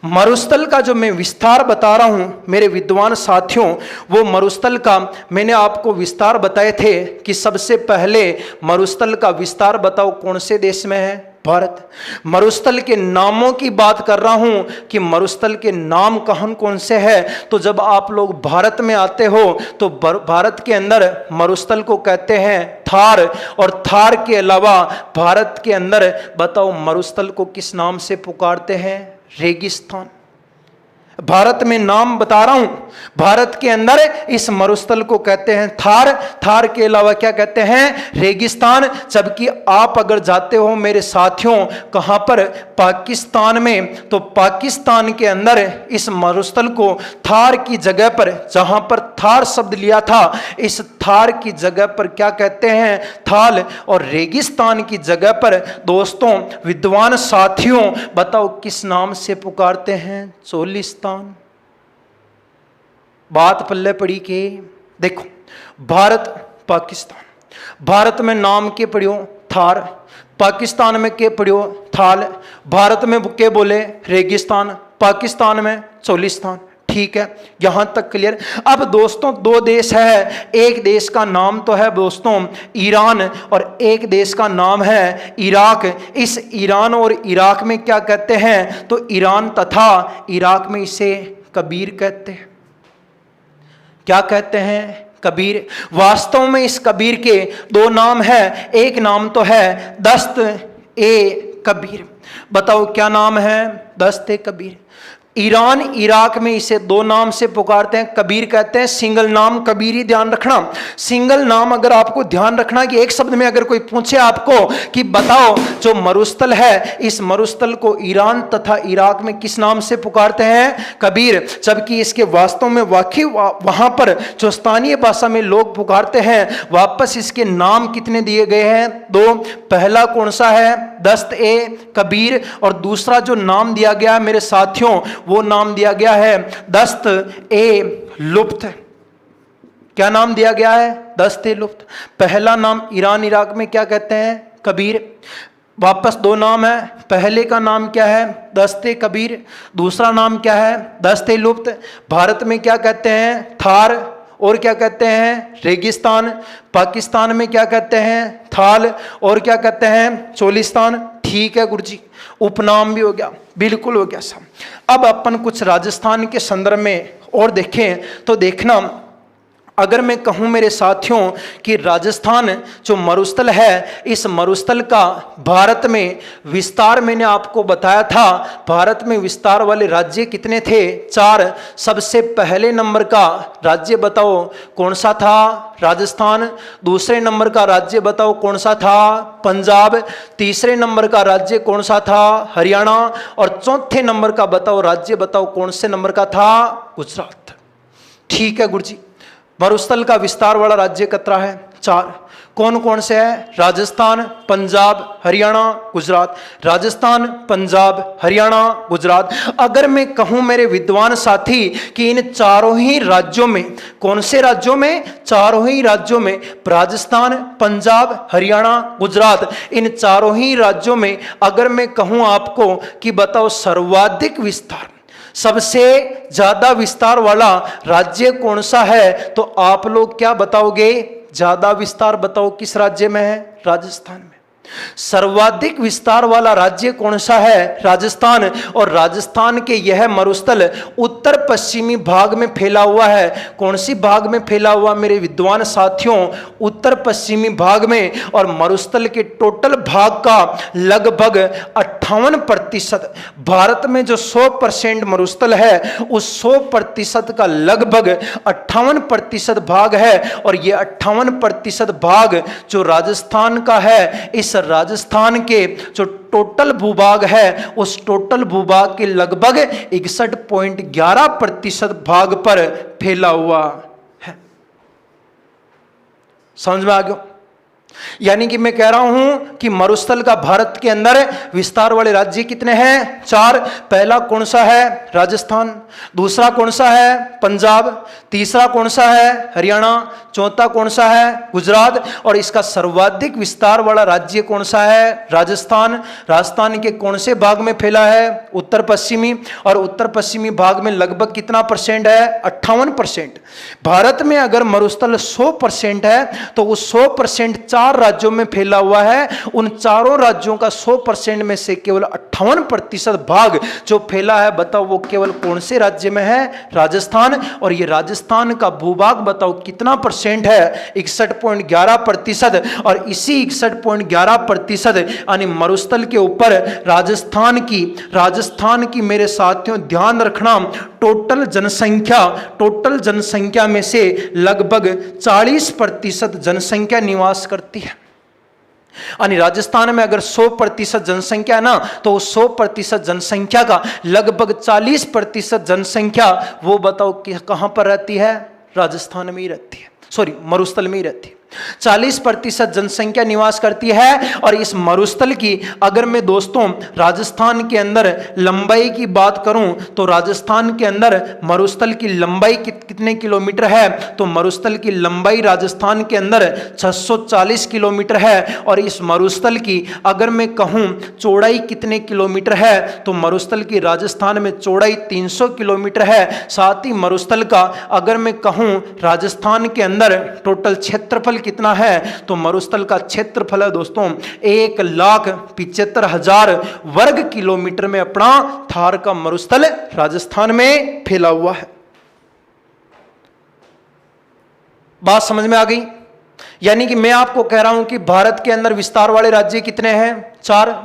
मरुस्थल का जो मैं विस्तार बता रहा हूं मेरे विद्वान साथियों, वो मरुस्थल का मैंने आपको विस्तार बताए थे कि सबसे पहले मरुस्थल का विस्तार बताओ कौन से देश में है? भारत। मरुस्थल के नामों की बात कर रहा हूं कि मरुस्थल के नाम कौन कौन से हैं। तो जब आप लोग भारत में आते हो तो भारत के अंदर मरुस्थल को कहते हैं थार, और थार के अलावा भारत के अंदर बताओ मरुस्थल को किस नाम से पुकारते हैं? रेगिस्तान। भारत में नाम बता रहा हूं, भारत के अंदर इस मरुस्थल को कहते हैं थार, थार के अलावा क्या कहते हैं? रेगिस्तान। जबकि आप अगर जाते हो मेरे साथियों कहां पर? पाकिस्तान में, तो पाकिस्तान के अंदर इस मरुस्थल को थार की जगह पर, जहां पर थार शब्द लिया था, इस थार की जगह पर क्या कहते हैं? थाल। और रेगिस्तान की जगह पर दोस्तों विद्वान साथियों बताओ किस नाम से पुकारते हैं? चोलिस्तान। बात पल्ले पड़ी के देखो, भारत पाकिस्तान, भारत में नाम के पढ़ियो थार, पाकिस्तान में के पढ़ियो थाल, भारत में के बोले रेगिस्तान, पाकिस्तान में चोलिस्तान। ठीक है, यहां तक क्लियर। अब दोस्तों 2 देश है, एक देश का नाम तो है दोस्तों ईरान, और एक देश का नाम है इराक। इस ईरान और इराक में क्या कहते हैं? तो ईरान तथा इराक में इसे कबीर कहते हैं। क्या कहते हैं? कबीर। वास्तव में इस कबीर के 2 नाम है, एक नाम तो है दस्त ए कबीर। बताओ क्या नाम है? दस्त ए कबीर। ईरान इराक में इसे 2 नाम से पुकारते हैं, कबीर कहते हैं, सिंगल नाम कबीर ही ध्यान रखना। सिंगल नाम अगर आपको ध्यान रखना कि एक शब्द में अगर कोई पूछे आपको कि बताओ जो मरुस्थल है, इस मरुस्थल को ईरान तथा इराक में किस नाम से पुकारते हैं? कबीर। जबकि इसके वास्तव में वाकई वहां पर जो स्थानीय भाषा में लोग पुकारते हैं, वापस इसके नाम कितने दिए गए हैं? 2। पहला कौन सा है? दस्त ए कबीर, और दूसरा जो नाम दिया गया है मेरे साथियों, वो नाम दिया गया है दस्त ए लुप्त। क्या नाम दिया गया है? दस्त ए लुप्त। पहला नाम ईरान इराक में क्या कहते हैं? कबीर। वापस 2 नाम है, पहले का नाम क्या है? दस्त ए कबीर। दूसरा नाम क्या है? दस्त ए लुप्त। भारत में क्या कहते हैं? थार। और क्या कहते हैं? रेगिस्तान। पाकिस्तान में क्या कहते हैं? थाल। और क्या कहते हैं? चोलिस्तान। ठीक है गुरुजी, उपनाम भी हो गया, बिल्कुल हो गया साहब। अब अपन कुछ राजस्थान के संदर्भ में और देखें तो देखना, अगर मैं कहूं मेरे साथियों कि राजस्थान जो मरुस्थल है, इस मरुस्थल का भारत में विस्तार मैंने आपको बताया था, भारत में विस्तार वाले राज्य कितने थे? 4। सबसे पहले नंबर का राज्य बताओ कौन सा था? राजस्थान। दूसरे नंबर का राज्य बताओ कौन सा था? पंजाब। तीसरे नंबर का राज्य कौन सा था? हरियाणा। और चौथे नंबर का बताओ राज्य बताओ कौन से नंबर का था? गुजरात। ठीक है गुरुजी, मरुस्थल का विस्तार वाला राज्य कितना है? 4। कौन कौन से है? राजस्थान, पंजाब, हरियाणा, गुजरात। राजस्थान, पंजाब, हरियाणा, गुजरात। अगर मैं कहूं मेरे विद्वान साथी कि इन चारों ही राज्यों में, कौन से राज्यों में? चारों ही राज्यों में, राजस्थान, पंजाब, हरियाणा, गुजरात, इन चारों ही राज्यों में अगर मैं कहूं आपको कि बताओ सर्वाधिक विस्तार, सबसे ज्यादा विस्तार वाला राज्य कौन सा है, तो आप लोग क्या बताओगे? ज्यादा विस्तार बताओ किस राज्य में है? राजस्थान में। सर्वाधिक विस्तार वाला राज्य कौन सा है? राजस्थान। और राजस्थान के यह मरुस्थल उत्तर पश्चिमी भाग में फैला हुआ है। कौन सी भाग में फैला हुआ मेरे विद्वान साथियों? उत्तर पश्चिमी भाग में। और मरुस्थल के टोटल भाग का लगभग 58%, भारत में जो 100% मरुस्थल है उस 100% का लगभग 58% भाग है। और यह 58% भाग जो राजस्थान का है, इस राजस्थान के जो टोटल भूभाग है उस टोटल भूभाग के लगभग 61.11% भाग पर फैला हुआ है। समझ में आ गया? यानी कि मैं कह रहा हूं कि मरुस्थल का भारत के अंदर विस्तार वाले राज्य कितने हैं? 4। पहला कौन सा है? राजस्थान। दूसरा कौन सा है? पंजाब। तीसरा कौन सा है? हरियाणा। चौथा कौन सा है? गुजरात। और इसका सर्वाधिक विस्तार वाला राज्य कौन सा है? राजस्थान। राजस्थान के कौन से भाग में फैला है? उत्तर पश्चिमी। और उत्तर पश्चिमी भाग में लगभग कितना परसेंट है? 58%। भारत में अगर मरुस्थल 100% है तो उस 100% 4 राज्यों में फैला हुआ है। उन चारों राज्यों का 100% में से केवल 58% भाग जो फैला है, बताओ वो केवल कौन से राज्य में है? राजस्थान। और ये राजस्थान का भूभाग बताओ कितना परसेंट है? 61.11%। और इसी 61.11% यानी मरुस्थल के ऊपर राजस्थान की मेरे साथियों ध्यान रखना, टोटल जनसंख्या में से लगभग 40% जनसंख्या निवास करती है। यानी राजस्थान में अगर 100% जनसंख्या ना, तो 100% जनसंख्या का लगभग 40% जनसंख्या वो बताओ कि कहां पर रहती है? राजस्थान में ही रहती है, सॉरी मरुस्थल में ही रहती है। 40% जनसंख्या निवास करती है। और इस मरुस्थल की अगर मैं दोस्तों राजस्थान के अंदर लंबाई की बात करूं तो राजस्थान के अंदर मरुस्थल की लंबाई कितने किलोमीटर है? तो मरुस्थल की लंबाई राजस्थान के अंदर 640 किलोमीटर है। और इस मरुस्थल की अगर मैं कहूं चौड़ाई कितने किलोमीटर है, तो मरुस्थल की राजस्थान में चौड़ाई 300 किलोमीटर है। साथ ही मरुस्थल का अगर मैं कहूं राजस्थान के अंदर टोटल क्षेत्रफल कितना है, तो मरुस्थल का क्षेत्रफल है दोस्तों 1,75,000 वर्ग किलोमीटर में अपना थार का मरुस्थल राजस्थान में फैला हुआ है। बात समझ में आ गई? यानी कि मैं आपको कह रहा हूं कि भारत के अंदर विस्तार वाले राज्य कितने हैं? 4।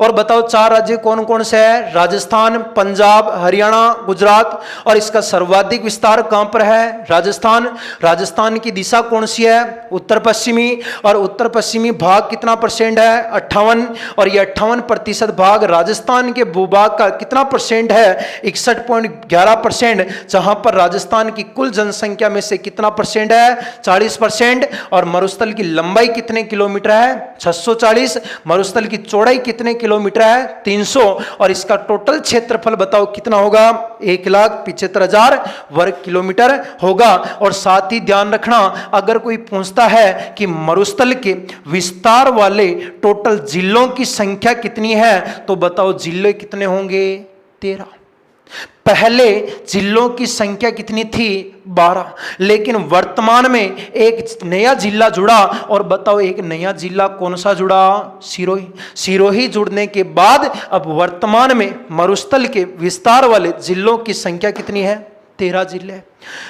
और बताओ 4 राज्य कौन कौन से हैं? राजस्थान, पंजाब, हरियाणा, गुजरात। और इसका सर्वाधिक विस्तार कहां पर है? राजस्थान। राजस्थान की दिशा कौन सी है? उत्तर पश्चिमी। और उत्तर पश्चिमी भाग कितना परसेंट है? 58। और ये 58% भाग राजस्थान के भूभाग का कितना परसेंट है? 61.11%। जहां पर राजस्थान की कुल जनसंख्या में से कितना परसेंट है? 40%। और मरुस्थल की लंबाई कितने किलोमीटर है? 640। मरुस्थल की चौड़ाई कितने किलोमीटर है? 300। और इसका टोटल क्षेत्रफल बताओ कितना होगा? 1,75,000 वर्ग किलोमीटर होगा। और साथ ही ध्यान रखना, अगर कोई पूछता है कि मरुस्थल के विस्तार वाले टोटल जिलों की संख्या कितनी है, तो बताओ जिले कितने होंगे? 13। पहले जिलों की संख्या कितनी थी? 12। लेकिन वर्तमान में एक नया जिला जुड़ा। और बताओ एक नया जिला कौन सा जुड़ा? सिरोही। सिरोही जुड़ने के बाद अब वर्तमान में मरुस्थल के विस्तार वाले जिलों की संख्या कितनी है? 13 जिले।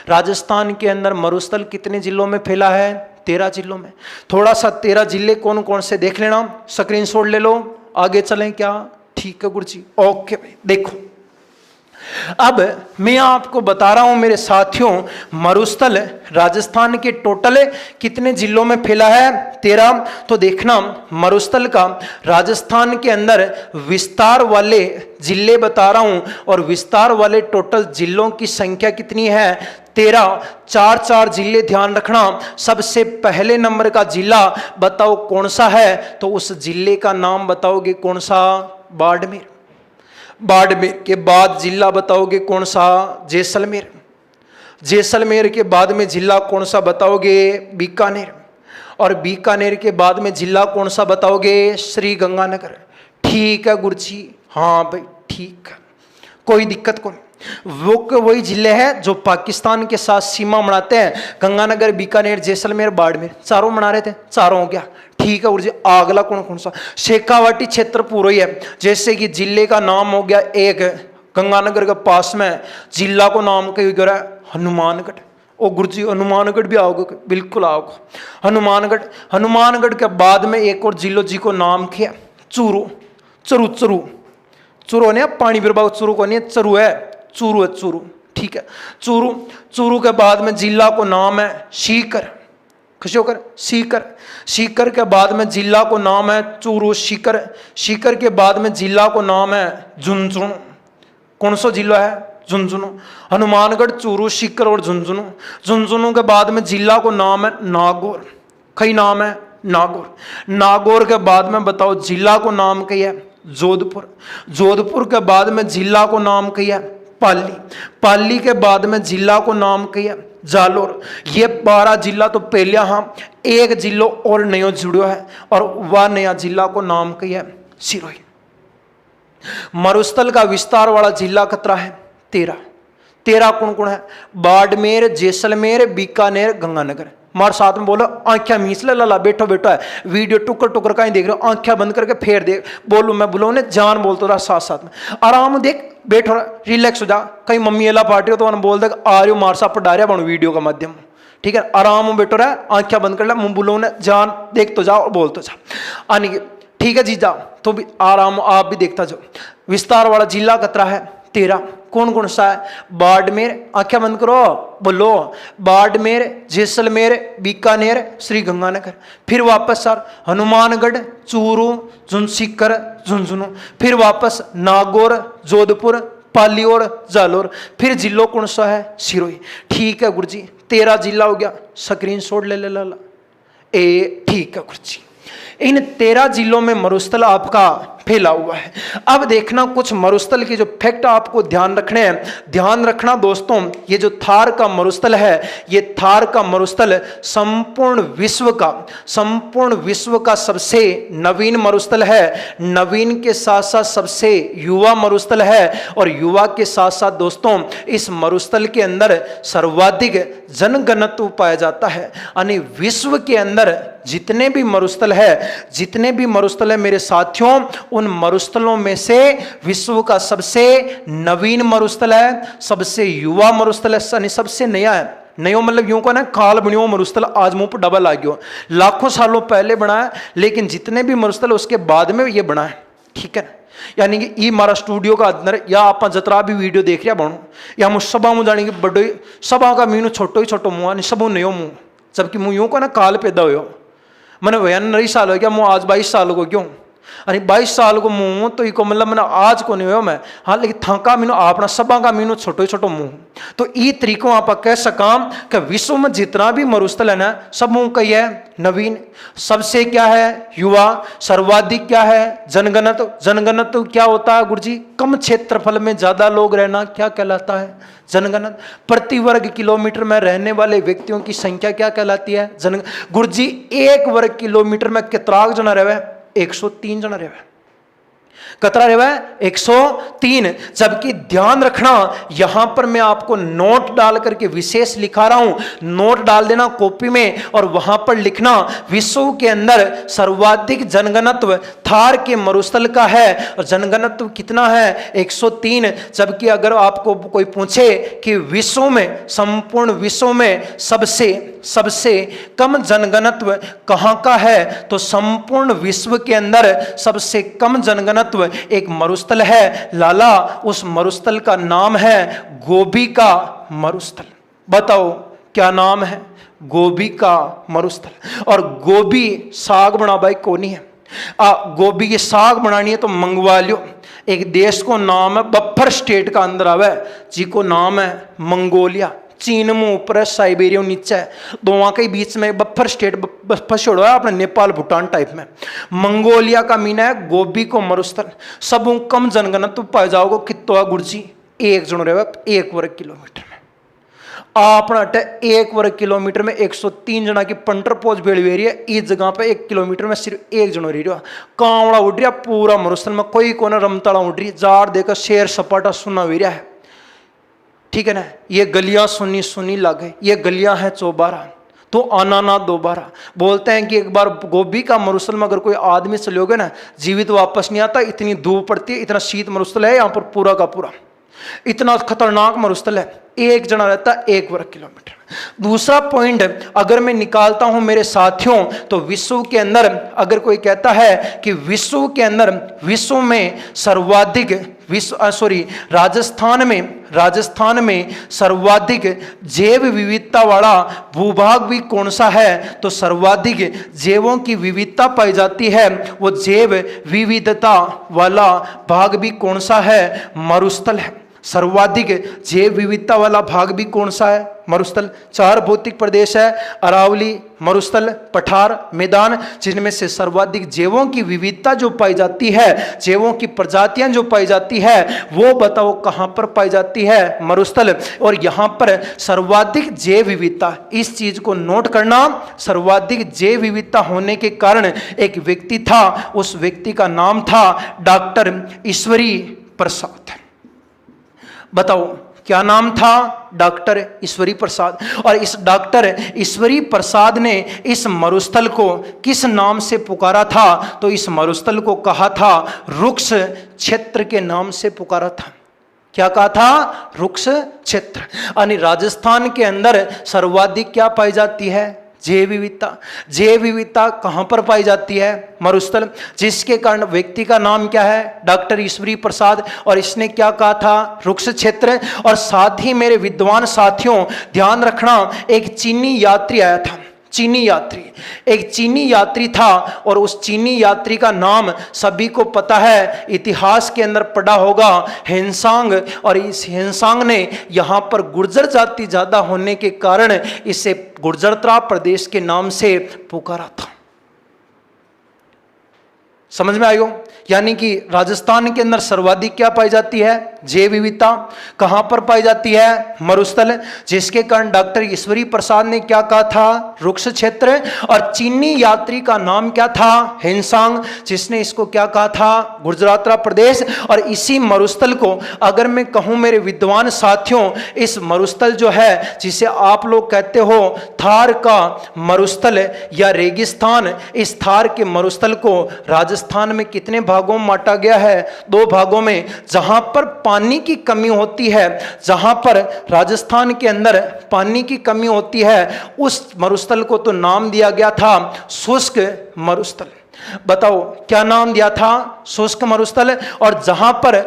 राजस्थान के अंदर मरुस्थल कितने जिलों में फैला है? 13 जिलों में। थोड़ा सा 13 जिले कौन कौन से देख लेना, स्क्रीनशॉट ले लो। आगे चलें क्या? ठीक है गुरु जी, ओके भाई। देखो अब मैं आपको बता रहा हूं मेरे साथियों, मरुस्थल राजस्थान के टोटल कितने जिलों में फैला है? 13। तो देखना मरुस्थल का राजस्थान के अंदर विस्तार वाले जिले बता रहा हूं, और विस्तार वाले टोटल जिलों की संख्या कितनी है? 13। 4 जिले ध्यान रखना। सबसे पहले नंबर का जिला बताओ कौन सा है? तो उस जिले का नाम बताओगे कौन सा? बाड़मेर। बाड़मेर के बाद जिला बताओगे कौन सा? जैसलमेर। जैसलमेर के बाद में जिला कौन सा बताओगे? बीकानेर। और बीकानेर के बाद में जिला कौन सा बताओगे? श्री गंगानगर। ठीक है गुरु जी, हाँ भाई ठीक है, कोई दिक्कत को नहीं। वो वही जिले हैं जो पाकिस्तान के साथ सीमा बनाते हैं। गंगानगर, बीकानेर, जैसलमेर, बाड़मेर, चारों बना रहे थे, चारों हो गया। ठीक है गुरु जी, अगला कौन कौन सा? शेखावाटी क्षेत्र पूरा ही है। जैसे कि जिले का नाम हो गया एक, गंगानगर के पास में जिला को नाम क्या है? हनुमानगढ़। ओ गुरु जी हनुमानगढ़ भी आओगे? बिल्कुल आओगे। हनुमानगढ़। हनुमानगढ़ के बाद में एक और जिलो जी को नाम किया चूरू। चरू चरू चूरू नहीं, पानी बिरबाग चूरू को नहीं, चरू है, चूरू है, चूरू। ठीक है, चूरू। चूरू के बाद में जिला को नाम है सीकर। खुश होकर सीकर। सीकर के बाद में जिला को नाम है चूरू सीकर। सीकर के बाद में जिला को नाम है झुंझुनू। कौन सा जिला है? झुंझुनू। हनुमानगढ़, चूरू, सीकर और झुंझुनू। झुंझुनू के बाद में जिला को नाम है नागौर। कई नाम है? नागौर। नागौर के बाद में बताओ जिला को नाम क्या है? जोधपुर। जोधपुर के बाद में जिला को नाम क्या है? पाली। पाली के बाद में जिला को नाम क्या है? जालोर। ये 12 जिला तो पहले, हाँ एक जिलो और नया जुड़ो है, और वह नया जिला को नाम क्या है? सिरोही। मरुस्थल का विस्तार वाला जिला कितना है? 13। 13 कौन कौन है? बाड़मेर, जैसलमेर, बीकानेर, गंगानगर। मार साथ में बोलो, आंखें मीच ले, लाला बैठो बैठो है, वीडियो टुकर टुकर का ही देख रहे हो, आंखें बंद करके फेर देख, बोलू मैं बोलो ने जान बोलते रहा साथ साथ में, आराम देख, बैठो रिलैक्स हो जा। कहीं मम्मी एला पार्टी हो तो उन्होंने बोल दे आ रही हो मार साथ पढ़ा रहा बनो वीडियो का माध्यम। ठीक है, आराम बैठो रहा, आंखें बंद कर ले, मुंह बोलो ने जान देख तो जाओ और बोल तो जा आने की। ठीक है जी, जाओ तो भी आराम, आप भी देखता जाओ। विस्तार वाला जिला कतरा है? 13। कौन कौन सा है? बाड़मेर, आंखें बंद करो बोलो, बाड़मेर, जैसलमेर, बीकानेर, श्री गंगानगर। फिर वापस सर हनुमानगढ़, चूरू, सीकर, झुंझुनू। फिर वापस नागौर, जोधपुर, पाली और जालोर। फिर जिलो कौन सा है? सिरोही। ठीक है गुरु जी, 13 जिला हो गया, स्क्रीनशॉट ले ले लाला। ठीक है गुरु जी, इन 13 जिलों में मरुस्थल आपका फैला हुआ है। अब देखना कुछ मरुस्थल के जो फैक्ट आपको ध्यान रखने हैं। ध्यान रखना दोस्तों, ये जो थार का मरुस्थल है, ये थार का मरुस्थल संपूर्ण विश्व का सबसे नवीन मरुस्थल है। नवीन के साथ साथ सबसे युवा मरुस्थल है, और युवा के साथ साथ दोस्तों इस मरुस्थल के अंदर सर्वाधिक जनघनत्व पाया जाता है। यानी विश्व के अंदर जितने भी मरुस्थल है मेरे साथियों, उन मरुस्थलों में से विश्व का सबसे नवीन मरुस्थल है, सबसे युवा मरुस्थल है, सबसे नया है। नयो मतलब यूं को ना काल बनियो मरुस्थल आज मुंह पर डबल आ गया, लाखों सालों पहले बना है, लेकिन जितने भी मरुस्थल उसके बाद में ये बना है। ठीक है, यानी कि ये हमारा स्टूडियो का अंदर या आप जतरा भी वीडियो देख रहा बनो, या मुझ सभा मुँह जाने की बड़ो सभा का मीनू छोटो ही छोटो मुँह, सबू नयो मुँह, जबकि मुँह यूं को ना काल पैदा हो। मैंने 92 साल हो गया, मुँह आज 22 साल को क्यों, अरे 22 साल को मुँह तो इको मतलब मैंने आज को नहीं हो मैं, हाँ लेकिन थका मीनू अपना सबा का मीनू छोटो ही छोटो मुँह। तो ये तरीकों आप कह सका कि विश्व में जितना भी मरुस्थल है ना, सब मुँह का है नवीन, सबसे क्या है युवा, सर्वाधिक क्या है जनगणत। जनगणत क्या होता है गुरुजी? कम क्षेत्रफल में ज्यादा लोग रहना क्या कहलाता है? जनगणत। प्रति वर्ग किलोमीटर में रहने वाले व्यक्तियों की संख्या क्या कहलाती है? जन। गुरुजी 1 वर्ग किलोमीटर में कितना जना रहे? 103 जना रहे। कतरा रेवा है 103। जबकि ध्यान रखना यहां पर मैं आपको नोट डाल करके विशेष लिखा रहा हूं, नोट डाल देना कॉपी में और वहां पर लिखना विश्व के अंदर सर्वाधिक जनघनत्व थार के मरुस्थल का है और जनघनत्व कितना है 103। जबकि अगर आपको कोई पूछे कि विश्व में, संपूर्ण विश्व में सबसे कम जनघनत्व कहां का है, तो संपूर्ण विश्व के अंदर सबसे कम जनघनत्व एक मरुस्थल है लाला, उस मरुस्थल का नाम है गोबी का मरुस्थल। बताओ क्या नाम है? गोबी का मरुस्थल। और गोबी साग बना भाई कोनी है, गोभी की साग बनानी है तो मंगवा लियो। एक देश को नाम है बफर स्टेट का अंदर आवे जी को नाम है मंगोलिया, चीन में ऊपर है, साइबेरिया नीचे है, दोनों के बीच में बफर स्टेट फंस है अपने नेपाल भूटान टाइप में। मंगोलिया का मीना है गोबी को मरुस्थल। सब कम जनगणना पाए जाओगे कितो गुड़जी 1 जन रहे 1 वर्ग किलोमीटर में। अपना 1 वर्ग किलोमीटर में 103 जना की पंटर पोज भेड़ रही है। इस जगह पे 1 किलोमीटर में सिर्फ 1 जन रही है। कांवड़ा उड़ रहा पूरा मरुस्थल में, कोई कोना रमताड़ा उड़ रही, जार देकर शेर सपाटा सुना हुई रहा है। ठीक है ना, ये गलियां सुनी सुनी लगे, ये गलियां हैं चौबारा तो आना ना दोबारा। बोलते हैं कि एक बार गोबी का मरुस्थल में अगर कोई आदमी चलोगे ना जीवित वापस नहीं आता, इतनी धूप पड़ती है, इतना शीत मरुस्थल है यहाँ पर पूरा का पूरा, इतना खतरनाक मरुस्थल है। 1 जना रहता है 1 वर्ग किलोमीटर। दूसरा पॉइंट अगर मैं निकालता हूं मेरे साथियों, तो विश्व के अंदर अगर कोई कहता है कि विश्व के अंदर विश्व में सर्वाधिक राजस्थान में सर्वाधिक जैव विविधता वाला भूभाग भी कौन सा है, तो सर्वाधिक जैवों की विविधता पाई जाती है वो जैव विविधता वाला भाग भी कौन सा है? मरुस्थल है। सर्वाधिक जैव विविधता वाला भाग भी कौन सा है? मरुस्थल। 4 भौतिक प्रदेश है, अरावली, मरुस्थल, पठार, मैदान, जिनमें से सर्वाधिक जैवों की विविधता जो पाई जाती है, जैवों की प्रजातियां जो पाई जाती है, वो बताओ कहां पर पाई जाती है? मरुस्थल। और यहां पर सर्वाधिक जैव विविधता, इस चीज को नोट करना, सर्वाधिक जैव विविधता होने के कारण एक व्यक्ति था, उस व्यक्ति का नाम था डॉक्टर ईश्वरी प्रसाद। बताओ क्या नाम था? डॉक्टर ईश्वरी प्रसाद। और इस डॉक्टर ईश्वरी प्रसाद ने इस मरुस्थल को किस नाम से पुकारा था? तो इस मरुस्थल को कहा था रुक्ष क्षेत्र के नाम से पुकारा था। क्या कहा था? रुक्ष क्षेत्र। यानी राजस्थान के अंदर सर्वाधिक क्या पाई जाती है? जैव विविधता। जैव विविधता कहां पर पाई जाती है? मरुस्थल। जिसके कारण व्यक्ति का नाम क्या है? डॉक्टर ईश्वरी प्रसाद। और इसने क्या कहा था? रुक्ष क्षेत्र। और साथ ही मेरे विद्वान साथियों ध्यान रखना, एक चीनी यात्री आया था, चीनी यात्री, एक चीनी यात्री था और उस चीनी यात्री का नाम सभी को पता है, इतिहास के अंदर पढ़ा होगा, हेनसांग। और इस हेनसांग ने यहाँ पर गुर्जर जाति ज्यादा होने के कारण इसे गुर्जरत्रा प्रदेश के नाम से पुकारा था। समझ में आयो? यानी कि राजस्थान के अंदर सर्वाधिक क्या पाई जाती है? जैव विविधता। कहां पर पाई जाती है? मरुस्थल। जिसके कारण डॉक्टर ईश्वरी प्रसाद ने क्या कहा था? रुक्ष क्षेत्र। और चीनी यात्री का नाम क्या था? हेनसांग। जिसने इसको क्या कहा था? गुर्जरात्रा प्रदेश। और इसी मरुस्थल को अगर मैं कहूं मेरे विद्वान साथियों, इस मरुस्थल जो है जिसे आप लोग कहते हो थार का मरुस्थल या रेगिस्तान, इस थार के मरुस्थल को राजस्थान में कितने भागों में बांटा गया है? 2 भागों में। जहां पर पानी की कमी होती है, जहां पर राजस्थान के अंदर पानी की कमी होती है, उस मरुस्थल को तो नाम दिया गया था शुष्क मरुस्थल। बताओ क्या नाम दिया था? शुष्क मरुस्थल। और जहां पर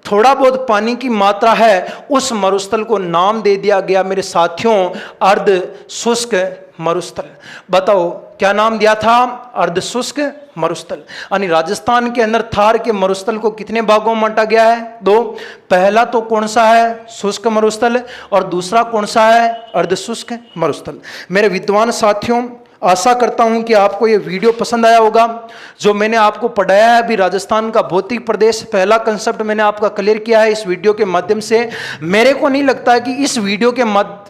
थोड़ा बहुत पानी की मात्रा है, उस मरुस्थल को नाम दे दिया गया मेरे साथियों अर्ध शुष्क मरुस्थल। बताओ क्या नाम दिया था? अर्ध शुष्क मरुस्थल। यानी राजस्थान के अंदर थार के मरुस्थल को कितने भागों में बांटा गया है? 2। पहला तो कौन सा है? शुष्क मरुस्थल। और दूसरा कौन सा है? अर्ध शुष्क मरुस्थल। मेरे विद्वान साथियों, आशा करता हूं कि आपको ये वीडियो पसंद आया होगा। जो मैंने आपको पढ़ाया है अभी राजस्थान का भौतिक प्रदेश, पहला कंसेप्ट मैंने आपका क्लियर किया है इस वीडियो के माध्यम से। मेरे को नहीं लगता कि इस वीडियो के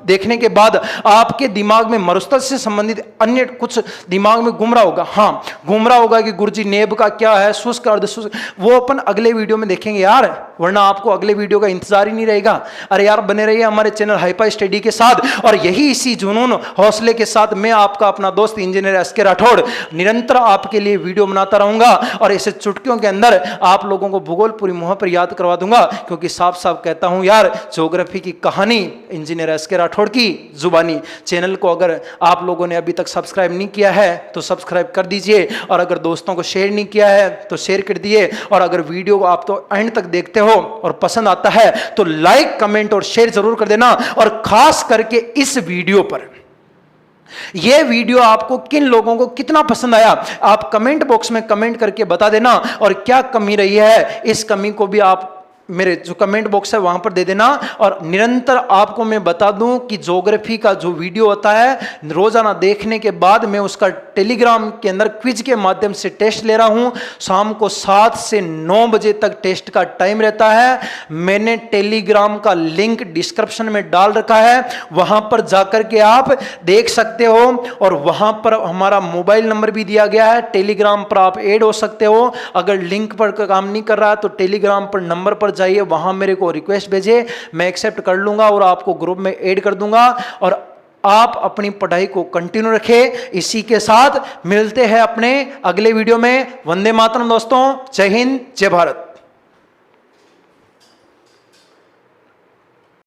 देखने के बाद आपके दिमाग में मरुस्थल से संबंधित अन्य कुछ दिमाग में घूम रहा होगा। हाँ, घूम रहा होगा कि गुरुजी नेब का क्या है, शुष्क अर्धशुष्क, वो अपन अगले वीडियो में देखेंगे यार, वरना आपको अगले वीडियो का इंतजार ही नहीं रहेगा। अरे यार, बने रहिए हमारे चैनल हाईफाई स्टडी के साथ। और यही इसी जुनून हौसले के साथ मैं आपका अपना दोस्त इंजीनियर एसके राठौड़ निरंतर आपके लिए वीडियो बनाता रहूंगा और ऐसे चुटकियों के अंदर आप लोगों को भूगोल पूरी मुंह पर याद करवा दूंगा, क्योंकि साफ साफ कहता हूं यार, ज्योग्राफी की कहानी इंजीनियर एसके राठौड़ की जुबानी। चैनल को अगर आप लोगों ने अभी तक सब्सक्राइब नहीं किया है तो सब्सक्राइब कर दीजिए, और अगर दोस्तों को शेयर नहीं किया है तो शेयर कर दिए, और अगर वीडियो को आप तो एंड तक देखते हो और पसंद आता है तो लाइक, कमेंट और शेयर जरूर कर देना। और खास करके इस वीडियो पर, यह वीडियो आपको किन लोगों को कितना पसंद आया, आप कमेंट बॉक्स में कमेंट करके बता देना, और क्या कमी रही है इस कमी को भी आप मेरे जो कमेंट बॉक्स है वहां पर दे देना। और निरंतर आपको मैं बता दूं कि ज्योग्राफी का जो वीडियो होता है रोजाना देखने के बाद मैं उसका टेलीग्राम के अंदर क्विज के माध्यम से टेस्ट ले रहा हूं। शाम को 7 से 9 बजे तक टेस्ट का टाइम रहता है। मैंने टेलीग्राम का लिंक डिस्क्रिप्शन में डाल रखा है, वहां पर जाकर के आप देख सकते हो, और वहां पर हमारा मोबाइल नंबर भी दिया गया है। टेलीग्राम पर आप ऐड हो सकते हो। अगर लिंक पर काम नहीं कर रहा तो टेलीग्राम पर नंबर पर जाइए, वहां मेरे को रिक्वेस्ट भेजिए, मैं एक्सेप्ट कर लूंगा और आपको ग्रुप में ऐड कर दूंगा, और आप अपनी पढ़ाई को कंटिन्यू रखें। इसी के साथ मिलते हैं अपने अगले वीडियो में। वंदे मातरम दोस्तों, जय हिंद, जय भारत।